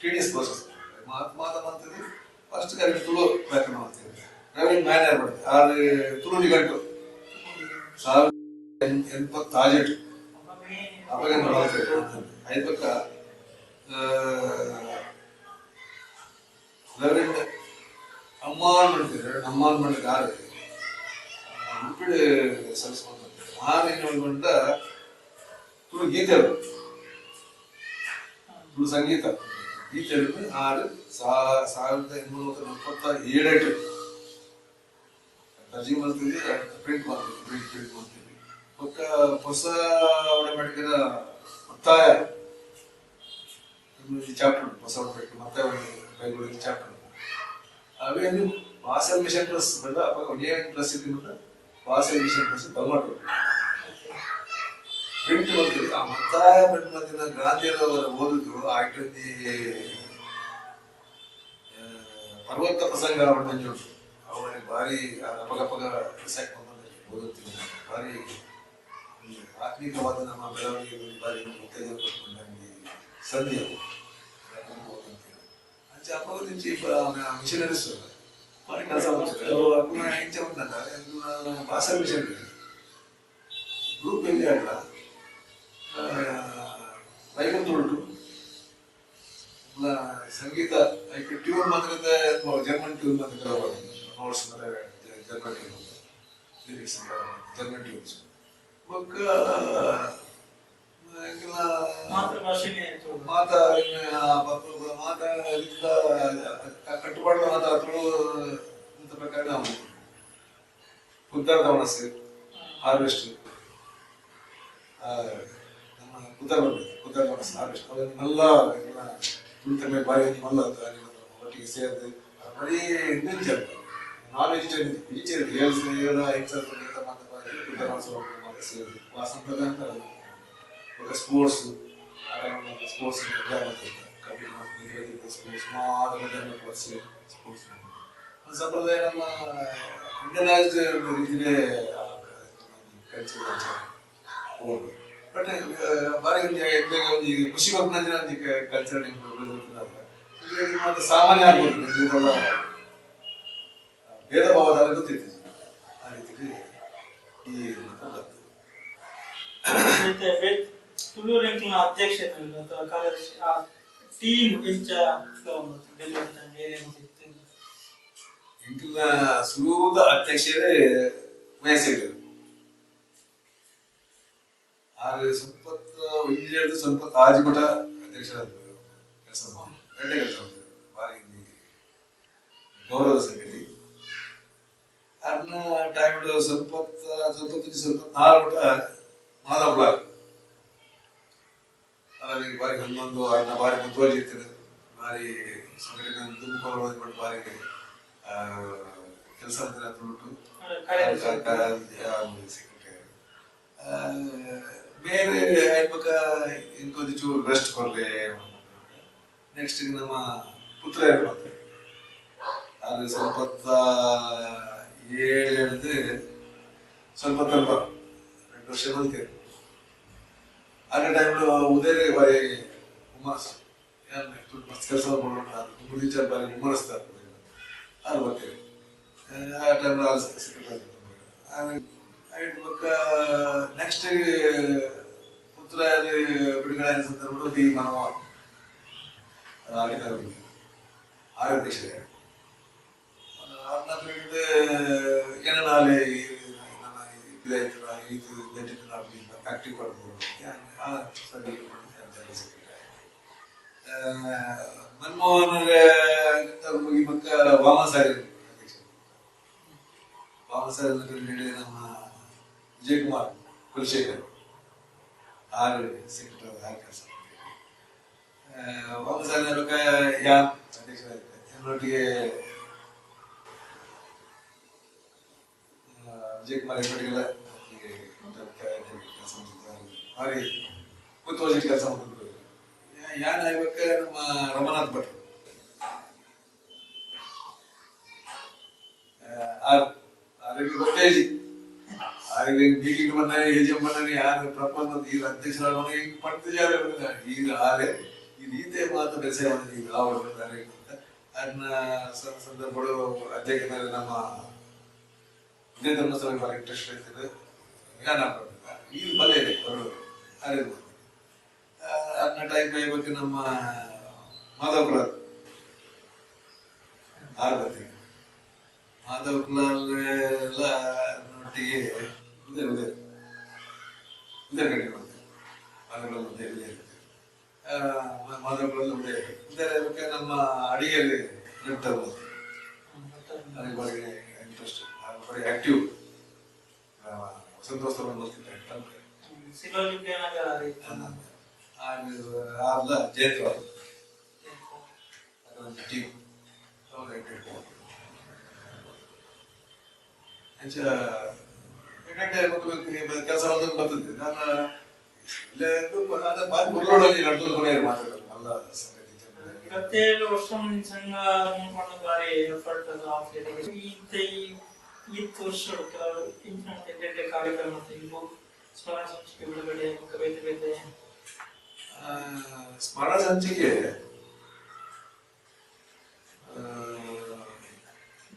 ಟಿಡಿಎಸ್ ಪ್ರೋಸೆಸ್ ಮಾತ ಮಾಡ್ತೀವಿ ಫಸ್ಟ್ ಕರೆಕ್ಟ್ ತುಳು ವ್ಯಾಕರಣ ಮಾಡ್ತೀವಿ ರೆವೆನ್ಯೂ ಮ್ಯಾನೇಜ್ ಮಾಡ್ತೀವಿ ಆರು ತುಳು ನಿಘಂಟು 1087 ಅವಾಗ ಐದು ಪಕ್ಕ ರೆವೆನ್ಯೂ ಅಮ್ಮಾನ್ ಮಾಡ್ತೀವಿ ಅಮ್ಮಾನ್ ಮಾಡಿದ ಆರು ಉಪ್ಪಿಡು ಸಲ್ಲಿಸ್ಕೊಂಡು ಆರು ಏನು ತುಳು ಗೀತೆಗಳು ತುಳು ಸಂಗೀತ ಗೀತೆಗಳು 1847 ತರ್ಜಿ ಮಾಡ್ತೀವಿ ಪ್ರಿಂಟ್ ಮಾಡ್ತೀವಿ ಒಕ್ಕ ಹೊಸ ಒಡಂಬಡಿಕೆಯ ಒತ್ತಾಯ ಚಾಪ್ಟರ್ ಹೊಸ ಒಡಂಬಡಿಕೆ ಮತ್ತೆ ಬೈಬಲ್ ಚಾಪ್ಟರ್ ಅವೇ ಭಾಷಾ ಮಿಷನ್ ಪ್ಲಸ್ ಬಂದ ಅಪ್ಪ ಒಳ್ಳೆಯ ಪ್ಲಸ್ ಇದ್ದ ಭಾಷಾ ಮಿಷನ್ ಪ್ಲಸ್ ಟೊಮಾಟೊ ಪ್ರಿಂಟ್ ಮಾಡ್ತೀವಿ ಆ ಒತ್ತಾಯ ಪ್ರಿಂಟ್ ಮಾಡ್ತಿದ್ದ ಗಾಂಧಿಯವರ ಓದಿದ್ರು ಆಯ್ತು ಪರ್ವತ ಪ್ರಸಂಗ ಮಂಜು ಅವನಿಗೆ ಭಾರಿ ಅಪಗಪಗ ರಿಸೆಕ್ಟ್ ಓದುತ್ತೀನಿ ಭಾರಿ ಆತ್ಮೀಕವಾದ ನಮ್ಮ ಬೆಳವಣಿಗೆ ಭಾರಿ ಉತ್ತೇಜನ ಕೊಟ್ಕೊಂಡಂಗೆ ಸಂಧಿ ಅಂಚೆ ಅಪಗ నుంచి ಮಿಷನರೀಸ್ ಭಾರಿ ಕೆಲಸ ಮಾಡ್ತಾರೆ ಹೆಂಚೆ ಉಂಟಂತ ಭಾಷಾ ಮಿಷನ್ ಗ್ರೂಪ್ ಎಲ್ಲಿ ಅಲ್ಲ ಬೈಬಲ್ ತುಳುಟು ಸಂಗೀತ ಟ್ಯೂನ್ ಮಾತ್ರ ಜರ್ಮನ್ ಟ್ಯೂನ್ ಮಾತ್ರ notes German tune lyrics German tunes ಬೊಕ್ಕ ಮಾತ ಕಟ್ಟುಪಾಡು ಮಾತ ತುಳು ಅಂತ ಪ್ರಕಾರ ನಾವು ಉದ್ದಾರದ ಮನಸ್ಸು ಹಾರ್ವೆಸ್ಟ್ ನಮ್ಮ ಉದ್ದಾರ ಮನಸ್ಸು ಹಾರ್ವೆಸ್ಟ್ ಅವನ್ನೆಲ್ಲ ತುಳಿತಮೆ ಬಾರಿ ಮಲ್ಲ ಒಟ್ಟಿಗೆ ಸೇರಿದು ಬರೀ ನೆಂಚರ್ ನಾನ್ ವೆಜಿಟೇರಿಯನ್ ವೆಜಿಟೇರಿಯನ್ ಏಳು ಎಕ್ಸರ್ ಸೇರಿದು ವಾಸಂತದ ಅಂತ ఒక స్పోర్ట్స్ స్పోర్ట్స్ స్పోర్ట్స్ స్పోర్ట్స్ ಸಂಪ್ರದಾಯ ನಮ್ಮ ಇಂಡಿಯನೈಸ್ಡ್ ರೀತಿಯೇ ಕಲ್ಚರ್ ಬಟ್ ಬಾರಿ ಒಂದು ಖುಷಿ ಬರ್ತಿನ ಕಲ್ಚರ್ ಸಾಮಾನ್ಯ ಆಗ್ಬೋದು ಇದೆಲ್ಲ ಭೇದ ಭಾವದ ಗೊತ್ತಿತ್ತು ಆ ರೀತಿ ಈ ತುಳು ರ್ಯಾಂಕಿಂಗ್ ಅಧ್ಯಕ್ಷತೆ ಅಥವಾ ಕಾರ್ಯದರ್ಶಿ ಆ ಟೀಮ್ ಇಂಟಿನ ಸುಲಭ ಅಧ್ಯಕ್ಷರೇ ವಯಸ್ಸಿಗೆ ಆಗ ಸ್ವಲ್ಪ ಆಜಿಮಠ ಅಧ್ಯಕ್ಷರಾದ ಕೆಲಸ ಎರಡೇ ಕೆಲಸ ಭಾರಿ ಗೌರವದ ಸಂಗತಿ ಅದನ್ನ ಟೈಮ್ ಸ್ವಲ್ಪ 4 ಮಾಧವ ಬ್ಲಾಕ್ ಅದರಲ್ಲಿ ಬಾರಿ ಹನ್ನೊಂದು ಅದನ್ನ ಬಾರಿ ಮುಂದುವರಿಯುತ್ತದೆ ಬಾರಿ ಸಂಘಟನೆ ದುಂಬು ಬಾರಿ ಕೆಲಸ ಉಂಟು ಬೇರೆ ಹೇಳ್ಬೇಕ ಇಂಕೊಂದು ಚೂರು ಬೆಸ್ಟ್ ಕೊರಲೆ ನೆಕ್ಸ್ಟ್ ನಮ್ಮ ಪುತ್ರ ಇರ್ಬೋದು ಅದು ಸ್ವಲ್ಪ 7 ಸ್ವಲ್ಪ 2 ವರ್ಷ ಬಂತೇವೆ ಆಗ ಟೈಮ್లో ಉದಯ ಬಾರಿ ಹುಮ್ಮಸ್ ಕೆಲಸ ಮಾಡೋಣ ಬಾರಿ ಹುಮ್ಮರಿಸ್ತಾರೆ ಅದು ಬರ್ತೇವೆ ಆ ಟೈಮ್లో ನೆಕ್ಸ್ಟ್ ಪುತ್ರ ಬಿಡುಗಡೆ ಆದ ಸಂದರ್ಭದಲ್ಲಿ ಡಿ ಮನವ ಆರೋಗ್ಯ ಏನಾಲೆ ಆಕ್ಟಿವ್ ಮಾಡ್ಬೋದು ಮನಮೋಹನ ಮುಗಿಮಕ್ಕ ವಾಮಸಾರಿ ನಮ್ಮ ವಿಜಯಕುಮಾರ್ ಕುಲಶೇಖರ್ ಆರು ಸೆಕ್ರೆಟರಿ ಆರು ಕೆಲಸ ವಾಮಸಾರಿ ಯಾನ್ ಅಧ್ಯಕ್ಷರಾಗಿದ್ದಾರೆ ವಿಜಯಕುಮಾರ್ ಹೆಬ್ಬಡಿಗೆಲ್ಲ ಕೆಲಸ ಭಾರಿ ಮುತುವರ್ಜಿ ಕೆಲಸ ಮಾಡ್ತಾರೆ ಯಾನ್ ಆಗ್ಬೇಕ ನಮ್ಮ ರಮನಾಥ್ ಭಟ್ರು ಆರೋಗ್ಯ ಗೊತ್ತೇಜಿ ಆಗಲಿ ಮೀಟಿಂಗ್ ಬಂದಾಗ ಏಜೆಂಟ್ ಬಂದಾಗ ಯಾರು ಪ್ರಪಂಚ ಈಗ ಅಧ್ಯಕ್ಷರಾಗ ಈಗ ಪಡೆದ ಜಾಗ ಈಗ ಆದ್ರೆ ಈ ರೀತಿಯ ಮಾತು ಬೆಳೆಸ ಈಗ ಆವಡ್ತಾರೆ ಅದನ್ನ ಸಂದರ್ಭಗಳು ಅಧ್ಯಕ್ಷ ನಮ್ಮ ವಿಜಯ ಧರ್ಮಸ್ಥಳ ಭಾಳ ಇಂಟ್ರೆಸ್ಟ್ ಇರ್ತದೆ ಜ್ಞಾನ ಈಗ ಬಲೆ ಇದೆ ಬರೋದು ಅರಿವು ಅದನ್ನ ಟೈಮ್ ಬಗ್ಗೆ ನಮ್ಮ ಮಾಧವಪುರ ಆರ್ಬತಿ ಮಾಧವಪುರ ಎಲ್ಲ ಒಟ್ಟಿಗೆ ಉದಯಗಡ್ಡೆ ಮಾಡ್ತೇವೆ ಮಾಧವಪುರ ಮುದ್ದೆ ಇಲ್ಲೇ ಇರುತ್ತೆ ಮಾಧವಪುರ ಮುದ್ದೆ ನಮ್ಮ ಅಡಿಗೆಯಲ್ಲಿ ನೆಡ್ತಾರೆ ಅದ್ರ ಬಗ್ಗೆ ಇಂಟ್ರೆಸ್ಟ್ ಬರೀ ಆಕ್ಟಿವ್ ಸಂತೋಷವನ್ನು ನೋಡ್ತಿದ್ದೆ ಜಯಂತ್ರ ಟೀಮ್ ಕೆಲಸ ಬರ್ತದೆ ನಾನು ಮಾತಾಡೋದು ಅಲ್ಲ ಸಂಗತಿ 27 ವರ್ಷం నిజంగా భారీ ఎఫర్ట్ ಈ ವರ್ಷಗಳು ಕೆಲವು ಇಂಟರ್ನೆಟ್ ಕಾರ್ಯಕ್ರಮ ಇವು ಸ್ಮರಣ ಸಂಚಿಕೆ ಬಿಡುಗಡೆ ಬೇರೆ ಬೇರೆ ಸ್ಮರಣ ಸಂಚಿಕೆ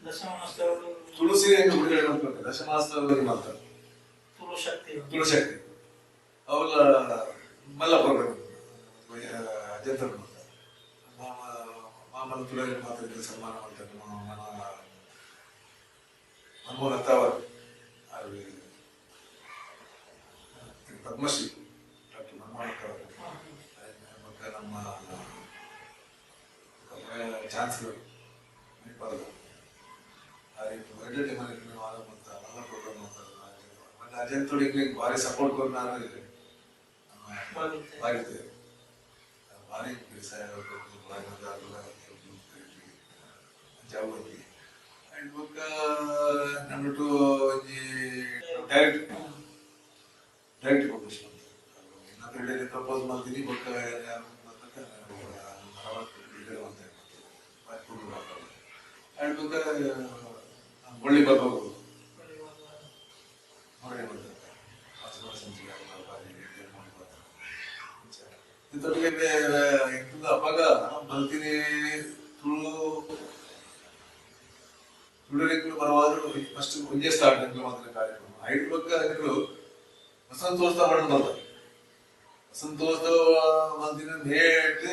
ದಶಮಾನೋತ್ಸವಗಳು ತುಳಸಿ ಬಿಡುಗಡೆ ಮಾಡ್ತಾರೆ ದಶಮಾನೋತ್ಸವದಲ್ಲಿ ಮಾತ್ರ ತುಳುಶಕ್ತಿ ಅವಳ ಮಲ್ಲಪುರ ಅಜಂತರ ಮಾಮನ ತುಳಸಿ ಮಾತ್ರ ಸನ್ಮಾನ ಮಾಡ್ತಾರೆ ಮನಮೋಹನ್ ಅತ್ತಾವರ್ ಪದ್ಮಶ್ರೀ ಡಾಕ್ಟರ್ ಮನಮೋಹನ್ ಅತ್ತಾವರ್ ಮತ್ತೆ ನಮ್ಮ ಚಾನ್ಸಲರ್ ಒಳ್ಳೆ ಮನೆ ಮತ್ತು ಎಲ್ಲ ಪ್ರೋಗ್ರಾಮ್ ಮಾಡ್ತಾರೆ ಮತ್ತೆ ಅಜಂತೋಡಿಗೆ ಭಾರಿ ಸಪೋರ್ಟ್ ಕೊಟ್ಟು ನಾನು ಬಾಗಿರ್ತೇವೆ ಭಾರಿ ಜಾಬಿ ಅಂಡ್ ಬೊಕ್ಕ ನನ್ನೊಟ್ಟು ಡೈರೆಕ್ಟ್ ಪಬ್ಲಿಷ್ ಮಾಡ್ತಾರೆ ಇನ್ನೊಂದು ಪ್ರಪೋಸ್ ಮಾಡ್ತೀನಿ ಬೊಕ್ಕ ಅಂಡ್ ಬೊಕ್ಕ ಒಳ್ಳೆ ಬರ್ಬೋದು ಅವಾಗ ಬರ್ತೀನಿ ತುಳುರೆಗಳು ಬರುವಾದ್ರು ಫಸ್ಟ್ ಮುಂಜೆ ಸ್ಟಾರ್ಟ್ ಮಾತ್ರ ಕಾರ್ಯಕ್ರಮ ಐದು ಬೊಕ್ಕ ವಸಂತೋತ್ಸವ ಮಾಡಿ ಬರ್ತಾರೆ ವಸಂತೋತ್ಸವ ಮಂದಿನ ಮೇಟ್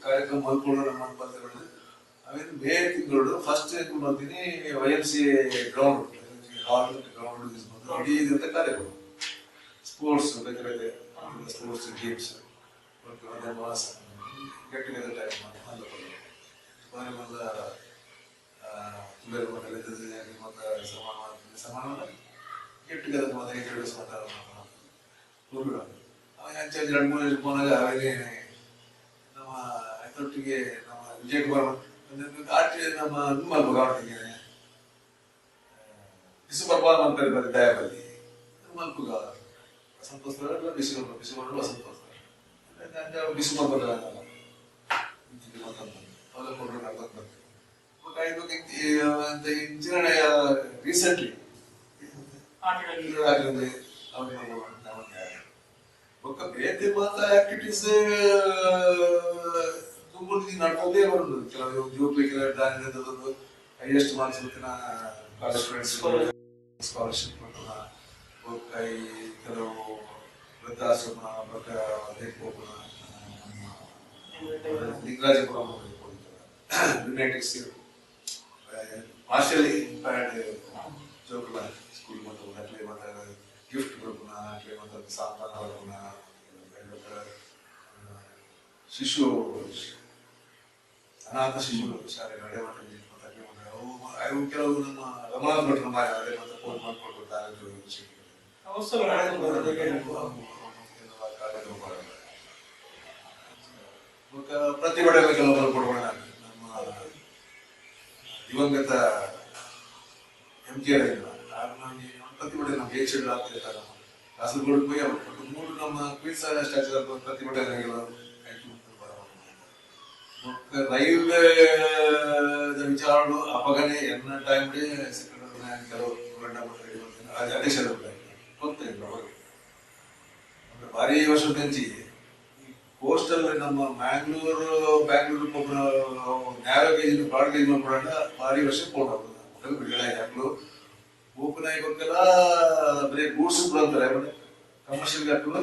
ಕಾರ್ಯಕ್ರಮ ಮಲ್ಕೊಳ್ಳೋ ನಮ್ಮ ಬರ್ತಾರೆ ಆಮೇಲೆ ಮೇ ತಿಂಗಳು ಫಸ್ಟ್ ಬರ್ತೀನಿ YMCA ಗ್ರೌಂಡ್ ಗ್ರೌಂಡ್ ಇಡೀ ಇದಂತ ಕಾರ್ಯಕ್ರಮ ಸ್ಪೋರ್ಟ್ಸ್ ಬೇರೆ ಬೇರೆ ಸ್ಪೋರ್ಟ್ಸ್ ಗೇಮ್ಸ್ ಮಾಸ ಗೆಟ್ ಟುಗೆದರ್ ಟೈಮ್ ಸಮಾನ ಗೆಟ್ ಟುಗೆದರ್ ಅಂಚಲ್ಲಿ 2-3 போனாಗ ಅವರಿಗೆ ನಮ್ಮ ಅದರೊಟ್ಟಿಗೆ ನಮ್ಮ ವಿಜಯ್ ಕುಮಾರ್ ನಮ್ಮ ನಿಮ್ಮ ಗಾವಟಿಗೆ ಡಿಸೆಂಬರ್ ಬಾಲ್ ಅಂತಾರೆ ಬರೀ ದಯಾಬಲ್ಲಿ ಮಲ್ಪುಗ ಸಂತೋಷ ಬಿಸಿಕೊಂಡು ವಸಂತೋಷ ಡಿಸೆಂಬರ್ ಬರಲ್ಲ ಅವೆಲ್ಲ ಕೊಟ್ಟರು ನಡ್ಕೊಂಡು ಇಂಜಿನ ರೀಸೆಂಟ್ಲಿ ఒక ಬೇರೆ ಮಾತ್ರ ಆಕ್ಟಿವಿಟೀಸ್ ತುಂಬ ನಡ್ಕೊಂಡೇ ಬರೋದು ಕೆಲವು ಜೋಬ್ಲಿಗೆ ದಾನಿದ್ದು ಹೈಯೆಸ್ಟ್ ಮಾರ್ಕ್ಸ್ ಗೊತ್ತಿನ ಕಾಲೇಜ್ ಫ್ರೆಂಡ್ಸ್ ಸ್ಕಾಲರ್ಶಿಪ್ ಕೊಟ್ಟನ ಕೆಲವು ವೃದ್ಧಾಶ್ರಮ ಲಿಂಗರಾಜಪುರ ಯುನೈಟೆಡ್ ಪಾರ್ಷಿಯಲಿ ಇಂಪೈರ್ಡ್ ಜೋಬ್ಲ ಸ್ಕೂಲ್ ಮತ್ತು ಅಟ್ಲೇ ಮತ್ತು ಗಿಫ್ಟ್ ಕೊಡ್ಪುನ ಅಟ್ಲೇ ಮತ್ತು ಸಾಂತಾನ ಕೊಡ್ಪುನ ಶಿಶು ಅನಾಥ ಶಿಶು ಶಾಲೆ ನಡೆ ಮಾಡಿ ಅವು ಕೆಲವು ನಮ್ಮ ರಮಣಾಥ್ ಭಟ್ ನಮ್ಮ ಅದೇ ಮತ್ತು ಫೋನ್ ಮಾಡ್ಕೊಡ್ತಾರೆ ಪ್ರತಿಭಟನೆ ಕೆಲವರು ಕೊಡೋಣ ನಮ್ಮ ದಿವಂಗತ MKR ಪ್ರತಿಭಟನೆ ನಮ್ಗೆ ಏಷ್ಯಡ್ ಆಗ್ತಿರ್ತಾರೆ ಕಾಸರಗೋಡು ಹೋಗಿ ಅವರು 3 ನಮ್ಮ ಕ್ವೀನ್ಸ್ ಸ್ಟ್ಯಾಚ್ಯೂ ಪ್ರತಿಭಟನೆಗಳು ರೈಲ್ವೆ ವಿಚಾರಗಳು ಅಪಘಾತ ಎನ್ನ ಟೈಮ್ ಕೆಲವು ಅಧ್ಯಕ್ಷರು ಗೊತ್ತಿಲ್ಲ ಅವರಿಗೆ. ಭಾರಿ ವರ್ಷದ నుంచి ಕೋಸ್ಟಲ್ ನಮ್ಮ Bangalore narrow gauge broad gauge ಕೂಡ ಭಾರಿ ವರ್ಷ ಪೋಣ ಬಿಡಲಾಯ್ತು ಓಪನ್ ಆಗಿ ಗೊತ್ತಿಲ್ಲ ಬರೀ ಗೂಡ್ಸ್ ಕೂಡ ಅಂತಾರೆ ಕಮರ್ಷಿಯಲ್ ಹಾಕಲು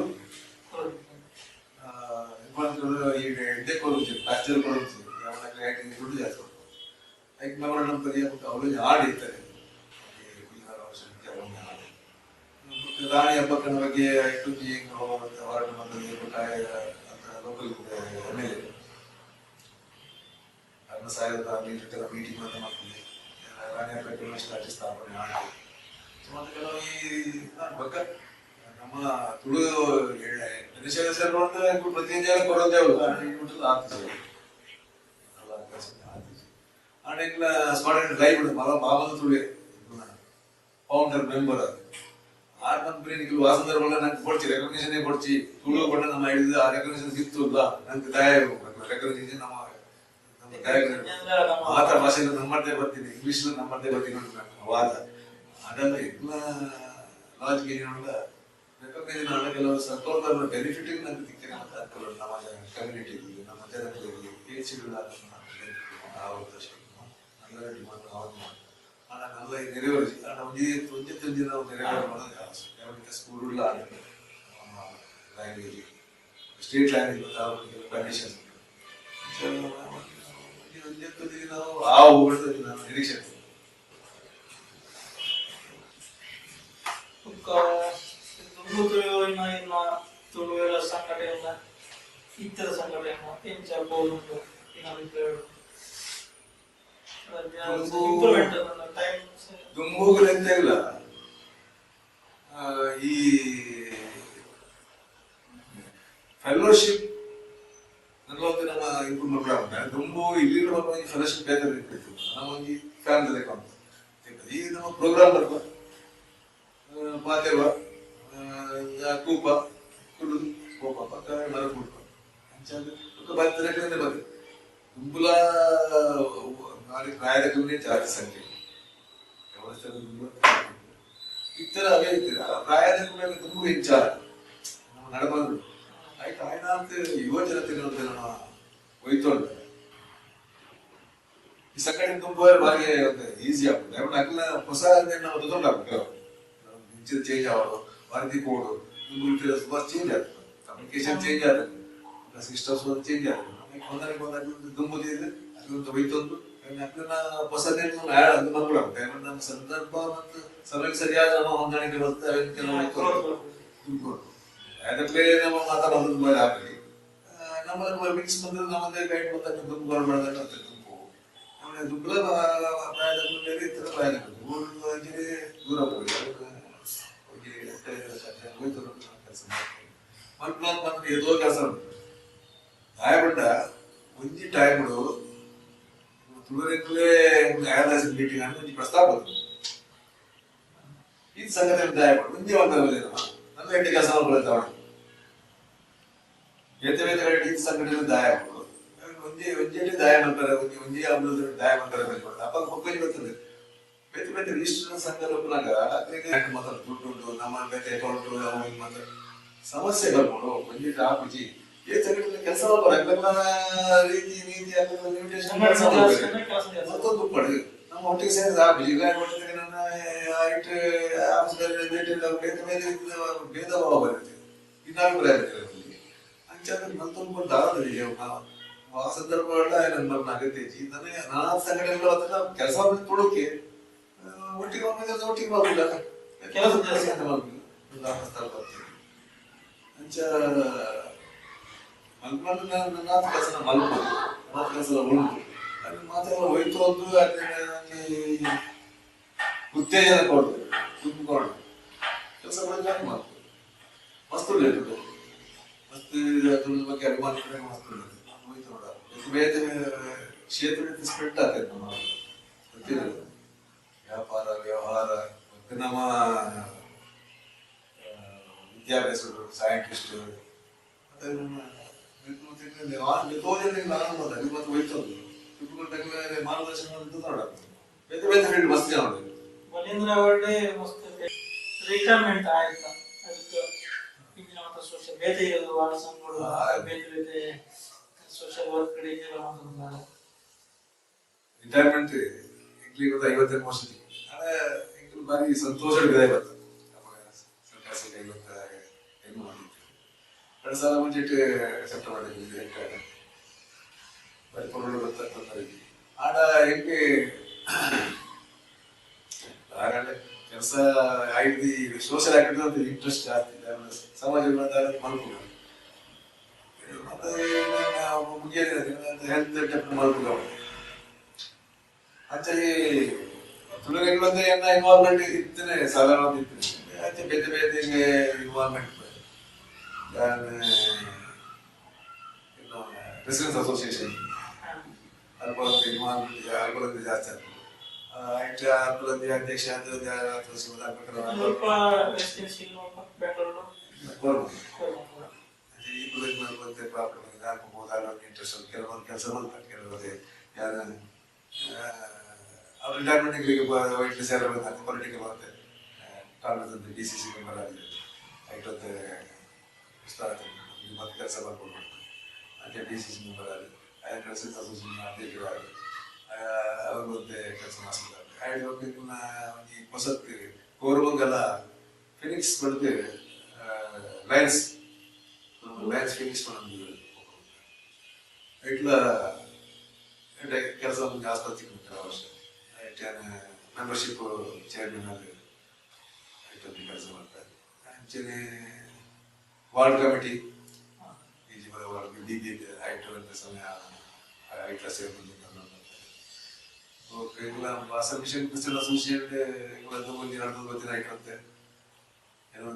ಈಗ ಎಡ್ಡೆ ಕೊಡುತ್ತೆ ಪ್ಲಾಸ್ಟರ್ ಕೊಡುತ್ತೆ ದುಡ್ಡು ಜಾಸ್ತಿ ಅದಕ್ಕೆ ನಾವು ನಮ್ಮ ಪರಿಯಾಗುತ್ತೆ ಅವರಿಗೆ ಆಡಿರ್ತಾರೆ ರಾಣಿ ಹಬ್ಬಕ್ಕನ ಬಗ್ಗೆ ಟುಜಿ ವಾರ್ಡ್ ಲೋಕಲ್ ಎಮ್ಎಲ್ಎ ಅದನ್ನ ಸಾಯದ ಮೀಟಿಂಗ್ ಅಂತ ಮಾಡ್ತೀವಿ ರಾಣಿ ಹಬ್ಬಕ್ಕೆ ಸ್ಥಾಪನೆ ಮಾಡಿ ಮತ್ತೆ ಕೆಲವು ಈ ಬಕ್ಕ ನಮ್ಮ ತುಳು ಸರ್ ಅಂತ ಪ್ರತಿನಿಧಿಯಾಗ ಕೊಡೋದೇ ಆಗ್ತದೆ ಆನೆಲ್ಲ ಸ್ಮಾರ್ಟ್ ಲೈವ್ ಮಲ ಬಾಬನ ತುಳು ಫೌಂಡರ್ ಮೆಂಬರ್ ಅದು ಆ ಕಂಪನಿ ವಾಸಂದರ್ಭ ನಂಗೆ ಕೊಡ್ತಿ ರೆಕಗ್ನಿಷನ್ ಕೊಡ್ತಿ ತುಳು ಕೂಡ ನಮ್ಮ ಹೇಳಿದ ಆ ರೆಕಗ್ನಿಷನ್ ಸಿಕ್ತು ಅಲ್ಲ ನಂಗೆ ದಯ ರೆಕಗ್ನಿಷನ್ ನಮ್ಮ ಮಾತ ಭಾಷೆಯಲ್ಲಿ ನಮ್ಮದೇ ಬರ್ತೀನಿ ಇಂಗ್ಲಿಷ್ ನಮ್ಮದೇ ಬರ್ತೀನಿ ವಾದ ಅದೆಲ್ಲ ಎಲ್ಲ ಲಾಜಿಕ್ ಏನಿಲ್ಲ ರೆಕಗ್ನಿಷನ್ ಕೆಲವು ಸರ್ಕಾರದ ಬೆನಿಫಿಟ್ ನಂಗೆ ಸಿಕ್ಕಿದೆ ನಮ್ಮ ಕಮ್ಯುನಿಟಿ ನಮ್ಮ ಜನತೆಯಲ್ಲಿ നല്ല ഡിമാൻഡ് ആവുന്നു ஆனால் நல்ல நிறைவேறி ஆனால் கொஞ்சம் ನಾವು நிறைவேற ಸ್ಕೂಲ್ಗಳಾಗ ಲ್ಯಾಂಗ್ವೇಜ್ ಸ್ಟೇಟ್ ಲ್ಯಾಂಗ್ವೇಜ್ ಕಂಡೀಷನ್ಸ್ ನಾವು ಆ ಹೋಗ್ಬಿಡ್ತೀವಿ ನಾನು ನಿರೀಕ್ಷೆ ತುಳುವೆಲ್ಲ ಸಂಘಟನೆ ಇತರ ಸಂಘಟನೆ ಎಂಚಬಹುದು ದುಂಬುಗಳಂತ ಇಲ್ಲ ಈ ಫೆಲೋಶಿಪ್ ನಲ್ಲೊಂದು ನಮ್ಮ ಇಂಪ್ರೂವ್ಮೆಂಟ್ ಆಗುತ್ತೆ ದುಂಬು ಇಲ್ಲಿ ಫೆಲೋಶಿಪ್ ಬೇರೆ ಇರ್ತಿತ್ತು ನಮಗೆ ಫ್ಯಾಮಿಲಿ ಈ ನಮ್ಮ ಪ್ರೋಗ್ರಾಮ್ ಬರ್ತ ಮಾದೇವ ಕೂಪ ಕುಡುದು ಕೋಪ ಪಕ್ಕ ಮರ ಕುಡ್ಪ ಬರ್ತಾರೆ ಬರ್ರಿ ದುಂಬುಲ ಪ್ರಾಯದ ಜಾತಿ ಸಂಖ್ಯೆ ಇತರ ಅವೇ ಇರ್ತೀರ ಪ್ರಾಯದ ತುಂಬ ವಿಚಾರ ನಮ್ಮ ನಡಬಂದು ಆಯ್ತು ಆಯ್ನ ಅಂತ ಯುವ ಜನತೆ ನಮ್ಮ ಒಯ್ತೊಳ್ಳು ಈ ಸಂಘಟನೆ ತುಂಬ ಬಾರಿ ಈಸಿ ಆಗ್ತದೆ ಅಕ್ಕನ ಹೊಸ ನಾವು ತೊಗೊಂಡಾಗ್ಬೇಕು ಮುಂಚಿನ ಚೇಂಜ್ ಆಗೋದು ವರದಿ ಕೋಡು ತುಂಬ ಚೇಂಜ್ ಆಗ್ತದೆ ಕಮ್ಯುನಿಕೇಶನ್ ಚೇಂಜ್ ಆಗ್ತದೆ ಸಿಸ್ಟಮ್ಸ್ ಚೇಂಜ್ ಆಗ್ತದೆ ಹೊಂದಾಣಿಕೆ ದುಂಬುದಿದೆ ಅದೊಂದು ಒಯ್ತೊಂದು ಹೊಸದೇ ಅದು ಮಕ್ಕಳಾಗುತ್ತೆ ನಮ್ಮ ಸಂದರ್ಭ ಮತ್ತು ಸಮಯಕ್ಕೆ ಸರಿಯಾದ ನಮ್ಮ ಹೊಂದಾಣಿಕೆ ಬರ್ತವೆ ಅದಕ್ಕೆ ನಮ್ಮ ಮಾತಾಡೋದು ಮೇಲೆ ಆಗಲಿ ನಮ್ಮ ಮಿಕ್ಸ್ ಬಂದ್ರೆ ನಮ್ಮದೇ ಗೈಡ್ ಬಂದಾಗ ದುಂಬು ಮಾಡಿದಾಗ ದುಂಬು ಆಮೇಲೆ ದುಂಬಲ ಪ್ರಾಯದ ಮೇಲೆ ಇತರ ಪ್ರಾಯದ ದೂರ ಹೋಗಿ ಕೆಲಸ ಮಾಡ್ಕೊಂಡು ಮತ್ತೆ ಎದೋ ಕೆಲಸ ಗಾಯಪಟ್ಟ ಒಂಜಿ ಟೈಮ್ಗಳು ತುಳುವರೆಗಳೇ ನ್ಯಾಯಾಲಯ ಮೀಟಿಂಗ್ ಅಂತ ಒಂದು ಪ್ರಸ್ತಾಪ ಈ ಸಂಘಟನೆ ದಾಯಪಡು ಮುಂದೆ ಒಂದಾಗಲಿಲ್ಲ ನನ್ನ ಹೆಂಡಿ ಕೆಲಸ ಮಾಡ್ಕೊಳ್ತಾವ ಬೇತೆ ಈ ಸಂಘಟನೆ ದಾಯಪಡು ಒಂಜಿ ದಾಯ ಮಾಡ್ತಾರೆ ಒಂಜಿ ಅಮೃತ ದಾಯ ಮಾಡ್ತಾರೆ ಅಪ್ಪ ಮಕ್ಕಳಿಗೆ ಬರ್ತದೆ ಬೇತೆ ರಿಜಿಸ್ಟರ್ ಸಂಘ ಲೋಕನಾಗ ಮಾತಾಡ ದುಡ್ಡು ಉಂಟು ನಮ್ಮ ಬೇತೆ ಅಕೌಂಟ್ ಮಾತಾಡ ಸಮಸ್ಯೆ ಬರ್ಬೋದು ಒಂಜಿ ಆಪುಜಿ ಏ ಸಂಘಟನೆ ಕೆಲಸ ಮಾಡ್ತಾರೆ ರೀತಿ ನೀತಿ ಮತ್ತೊಂದು ಪಡೆದು ನಮ್ಮ ಒಟ್ಟಿಗೆ ಸೇರಿದ ಆಪುಜಿ ಒಟ್ಟಿಗೆ ನನ್ನ ಭೇದ ಭಾವ ಬರುತ್ತೆ ಇನ್ನಾಭಿಪ್ರಾಯ ಅಂಚಾದ್ರೆ ಮತ್ತೊಂದು ದಾರದಲ್ಲಿ ಆ ಸಂದರ್ಭಗಳ ನನ್ನ ಅಗತ್ಯ ನನಗೆ ನಾನಾ ಸಂಘಟನೆಗಳ ಕೆಲಸ ತೊಡಕೆ ಒಟ್ಟಿಗೆ ಒಟ್ಟಿಗೆ ಮಾಡಿಲ್ಲ ಕೆಲಸ ಬರ್ತೀನಿ ಅಂಚ ನನ್ನ ಕೆಲಸ ಮಲ್ಬೋದು ಮಾತು ಕೆಲಸ ಉಂಟು ಅಲ್ಲಿ ಮಾತೆಲ್ಲ ಹೋಯ್ತು ಒಂದು ಅಲ್ಲಿ ಉತ್ತೇಜನ ಕೊಡ್ತೇವೆ ತುಂಬಿಕೊಂಡು ಕೆಲಸ ಮಾಡಿದಾಗ ಮಾಡ್ತೇವೆ ಮಸ್ತ್ ಉಳ್ಳೇದು ಮಸ್ತ್ ಅದ್ರ ಬಗ್ಗೆ ಅಭಿಮಾನ ಮಸ್ತ್ ಉಳ್ಳೇದು ಹೋಯ್ತು ನೋಡ ಬೇರೆ ಕ್ಷೇತ್ರಕ್ಕೆ ಸ್ಪ್ರೆಡ್ ಆಗ್ತದೆ ನಮ್ಮ ಗೊತ್ತಿರಲ್ಲ ವ್ಯಾಪಾರ ವ್ಯವಹಾರ ಮತ್ತೆ ನಮ್ಮ ವಿದ್ಯಾಭ್ಯಾಸಗಳು ಸೈಂಟಿಸ್ಟ್ ಮತ್ತೆ ನಮ್ಮ ಮಾರ್ಗದರ್ಶನ ನೋಡ ಬೇರೆ ಬೇರೆ ಫೀಲ್ಡ್ ಮಸ್ತ್ ಜನ ಬಲೀಂದ್ರ ಅವರೇ ಮಸ್ತ್ ರಿಟೈರ್ಮೆಂಟ್ ಆಯ್ತಾ ಅದಕ್ಕೆ ಇಂಜಿನ ಮತ್ತು ಸೋಷಿಯಲ್ ಬೇತೆ ಇರೋದು ವಾಟ್ಸಪ್ಗಳು ಬೇತೆ ಬೇತೆ ಸೋಷಿಯಲ್ ವರ್ಕ್ ಕಡೆಗೆಲ್ಲ ಮಾತಾಡ್ತಾರೆ ರಿಟೈರ್ಮೆಂಟ್ ಇಂಗ್ಲಿಗೆ ಒಂದು 55 ವರ್ಷ ಆದ್ರೆ ಇಂಗ್ಲಿ ಬಾರಿ ಸಂತೋಷವಿದೆ ಇವತ್ತು ಸರ್ಕಾರ ಇವತ್ತು ಏನು ಮಾಡಿತ್ತು 2000 ಮುಂಚೆ ಸೆಪ್ಟೆಂಬರ್ ಪರಿಪೂರ್ಣ ಗೊತ್ತಾಗ್ತದೆ ಆಡ ಹೆಂಗೆ ಕೆಲಸ ಆಯ್ತು ಸೋಷಿಯಲ್ ಆಕ್ಟಿವಿಟಿ ಅಂತ ಇಂಟ್ರೆಸ್ಟ್ ಜಾಸ್ತಿ ಸಮಾಜ ಮಲ್ಕೊಂಡು ಮತ್ತೆ ಮುಗಿಯಲಿದೆ ಹೆಲ್ತ್ ಡೆವಲಪ್ ಮಲ್ಕೊಂಡು ಅಂಚೆ ತುಳುಗಳಿಂದ ಏನ ಇನ್ವಾಲ್ವ್ಮೆಂಟ್ ಇರ್ತೇನೆ ಸಾಧಾರಣ ಇರ್ತೇನೆ ಅಂಚೆ ಬೇತೆ ಬೇತೆ ಇನ್ವಾಲ್ವ್ಮೆಂಟ್ ರೆಸಿಡೆನ್ಸ್ ಅಸೋಸಿಯೇಷನ್ ಅಲ್ಪಲಂದಿ ಇನ್ವಾಲ್ವ್ಮೆಂಟ್ ಅಲ್ಪಲಂದಿ ಜಾಸ್ತಿ ಆಗ್ತದೆ ಅಲ್ಪಲಂದಿ ಅಧ್ಯಕ್ಷ ಇಂಟ್ರೆಸ್ಟ್ ಕೆಲವೊಂದು ಕೆಲಸ ಕೆಲವೊಂದು ಯಾರು ಅವ್ರು ರಿಟೈರ್ಮೆಂಟ್ ವೈಟ್ ಸೇರ ಪೊಲಿಟಿಕಲ್ ಬರುತ್ತೆ ಕಾಂಗ್ರೆಸ್ ಅಂತ DCC ಮೆಂಬರ್ ಆಗಿದೆ ಐಟೊಂದು ಮತ್ತೆ ಕೆಲಸ ಬರ್ಕೊಂಡು ಅಂತೆ DCC ಮೆಂಬರ್ ಆಗಿದೆ ರೆಸಿಡೆನ್ಸ್ ಅಸೋಸಿಯೇಷನ್ ಅಧ್ಯಕ್ಷರಾಗಿ ಅವರು ಮತ್ತೆ ಕೆಲಸ ಮಾಡ್ತಾರೆ ಆಯ್ತು ಈ ಹೊಸ ಕೋರ್ಬಂಗೆಲ್ಲ ಫಿನಿಕ್ಸ್ ಬರುತ್ತೆ ಲಯನ್ಸ್ ಫಿನಿಕ್ಸ್ ಮಾಡೋದು ಇಟ್ಲ ಕೆಲಸ ಮುಂದೆ ಆಸ್ಪತ್ರೆ ವರ್ಷ ಮೆಂಬರ್ಶಿಪ್ ಚೇರ್ಮನ್ ಆಗಿ ಕೆಲಸ ಮಾಡ್ತಾರೆ ಅಂಚನೆ ವಾರ್ಡ್ ಕಮಿಟಿ DB ಆಯ್ತು ಅಂತ ಸಮಯ ಐಟ್ಲ ಸೇರ್ಕೊಂಡು ಓಕೆ ಇಲ್ಲ ಸಫಿಷಿಯಂಟ್ ಕ್ರಿಶ್ಚಿಯನ್ ಅಸೋಸಿಯೇಟ್ ಇವತ್ತು ಮುಂದಿನ 2 ದಿನ ಆಯ್ತಂತೆ ಏನೋ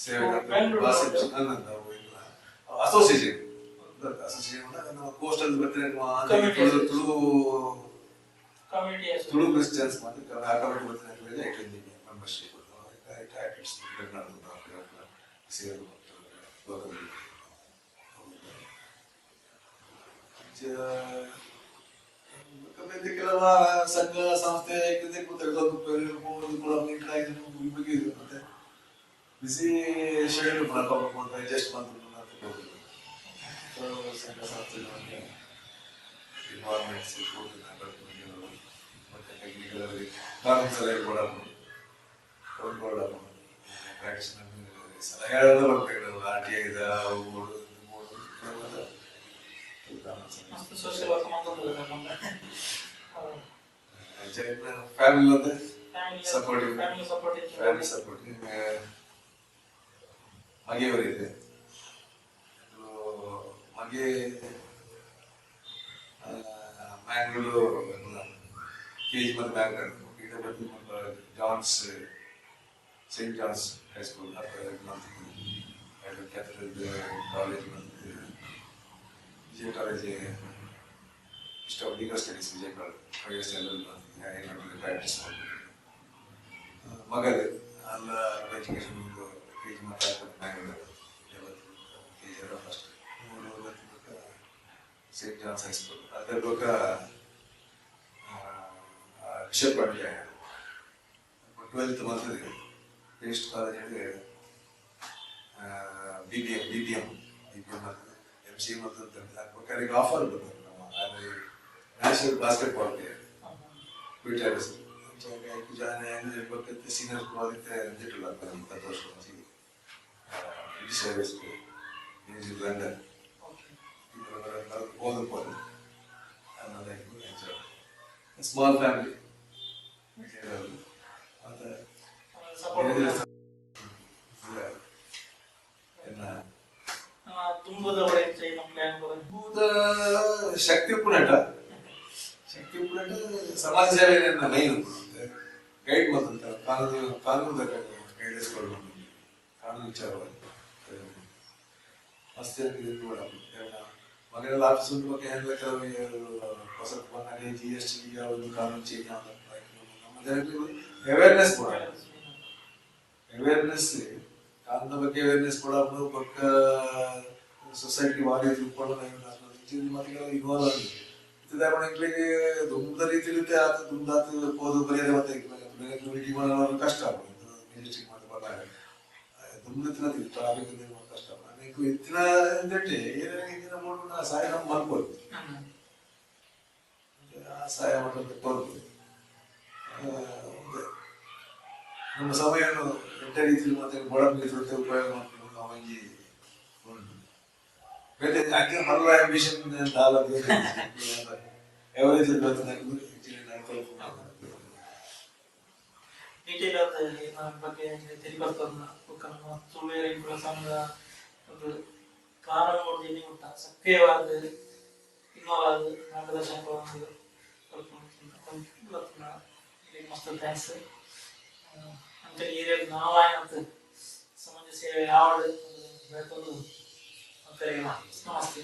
ಸೇವೆ ಅಸೋಸಿಯೇಷನ್ ನಮ್ಮ ಕೋಸ್ಟಲ್ ಬರ್ತೇನೆ ತುಳು ಕ್ರಿಶ್ಚಿಯನ್ಸ್ ಮತ್ತೆ ಆ ಕಮಿಟಿ ಬರ್ತೇನೆ ಐಟಲ್ಲಿ ಮೆಂಬರ್ಶಿಪ್ ಕೆಲವ ಸಂಘ ಸಂಸ್ಥೆ ಮತ್ತೆ ಬಿಸಿ ಶೆಡ್ಯೂಲ್ ಮಾಡ್ಕೋಬೇಕು ಅಂತ ಅಡ್ಜಸ್ಟ್ ಮಾಡ್ಕೊಂಡು ಸಂಘ ಸಂಸ್ಥೆಗಳಿಗೆ ಇನ್ವಾಲ್ವ್ಮೆಂಟ್ಸ್ ಮತ್ತೆ ಟೆಕ್ನಿಕಲ್ ಕಾನೂನು ಕೊಡಬೇಕು ಪ್ರಾಕ್ಟೀಸ್ ಸಲಹೆಗಳೆಲ್ಲ ಬರ್ಬೇಕು RTI ಫ್ಯಾಮಿಲಿ ಮತ್ತೆ ಸಪೋರ್ಟಿವ್ ಫ್ಯಾಮಿಲಿ ಸಪೋರ್ಟಿವ್ ಮಗೆಯವರಿದೆ ಮಗೆ ಮ್ಯಾಂಗ್ಳೂರು KG ಮತ್ತು Bangalore John's Saint John's high school cathedral college ಮತ್ತು ವಿಜಯ ಕಾಲೇಜ್ ಇಷ್ಟ legal studies Vijaya college practice ಮಾಡ್ತೀವಿ ಮಗಲ್ ಅಲ್ಲ ಎಜುಕೇಶನ್ KG ಮತ್ತು Bangalore KG first Saint John's high school ಅದರ ಬಳಿಕ ಬಿಷಪ್ ಕಾಲೇಜ್ 12th ಮಾಡ್ತಿದ್ವಿ ಟೆಸ್ಟ್ ಕಾಲೇಜ್ ಹೇಳಿ BBM ಮತ್ತು MC ಮತ್ತು ಆಫರ್ ಬರ್ತದೆ ನಮ್ಮ national basketball twitter senior project ಅಂತಿಟ್ಟಿಲ್ಲ 20 ವರ್ಷ ಸರ್ವಿಸ್ ನ್ಯೂಜಿಲೆಂಡ್ ಓದಬಹುದು ಸ್ಮಾಲ್ ಫ್ಯಾಮಿಲಿ ಶಕ್ತಿ ಪುನಟ ಸಮಾಜ ಸೇವೆ ಮೈನ್ ಗೈಡ್ ಮಾಡ್ತಾರೆ ಕಾನೂನು ಗೈಡೆನ್ಸ್ ಕೊಡಬೇಕು ಕಾನೂನು ವಿಚಾರವಾಗಿ ಮಸ್ತ್ ಮಗನೆಲ್ಲ ಆಫೀಸ್ ಉಂಟು ಬಗ್ಗೆ ಹೆಂಗ್ ಹೊಸ ಬಂದಾಗ GST ಒಂದು ಕಾನೂನು ಚೇಂಜ್ ನಮ್ಮ ಜನರಿಗೆ ಅವೇರ್ನೆಸ್ ಅವೇರ್ನೆಸ್ ಕಾನೂನ ಬಗ್ಗೆ ಅವೇರ್ನೆಸ್ ಕೊಡೋದು ಪಕ್ಕ ಸೊಸೈಟಿ ವಾಲಿ ಮಕ್ಕಳೆಲ್ಲ ಇನ್ವಾಲ್ವ್ ಆಗಿದೆ ಮಕ್ಕಳಿಗೆ ದುಂಬದ ರೀತಿಯಲ್ಲಿ ದುಂದಾತು ಹೋದು ಬರೆಯದೆ ಮತ್ತೆ ಮೀಟಿಂಗ್ ಮಾಡೋದು ಕಷ್ಟ ಆಗುತ್ತೆ ಮ್ಯೂಸಿಕ್ ಮಾಡಿ ಮುಂದಿನ ಟ್ರಾಫಿಕ್ ಕಷ್ಟ నీకు ఎత్తిన ఏంటంటే ఏదైనా ఎత్తిన మూడు నా సాయం మలుపులు ಆ ಸಾಯ ಮಾಡೋದು ತೋರ್ಬೋದು ನಮ್ಮ ಸಮಯವನ್ನು ಎಂಟ ರೀತಿಯಲ್ಲಿ ಮತ್ತೆ ಬಳಕೆ ಉಪಯೋಗ ಮಾಡ್ಕೊಂಡು ನಾವು ಹಂಗೆ ಬೇರೆ ಹಾಗೆ ಮಲ್ಲ ಆಂಬಿಷನ್ ಅಂತ ಆಲೋಚನೆ ಎವರೇಜ್ ಡೀಟೇಲ್ ಆದ ಬಗ್ಗೆ ತಿಳಿಬರ್ತದ ನಮ್ಮ ತುಳುವೇರಿ ಕುಲ ಸಂಘ ಒಂದು ಪ್ರಾರಂಭದಲ್ಲಿ ಉಂಟ ಸಕ್ರಿಯವಾದ ಇನ್ವಾಲ್ವ್ ಮಾರ್ಗದರ್ಶನ ಮಸ್ತ್ ಥ್ಯಾಂಕ್ಸ್ ಅಂತ ಏರಿಯಾದ ನಾವು ಸಮಾಜ ಸೇವೆ ಯಾವುದು ಬೆಳ್ಕೊಂಡು ನಮಸ್ತೆ.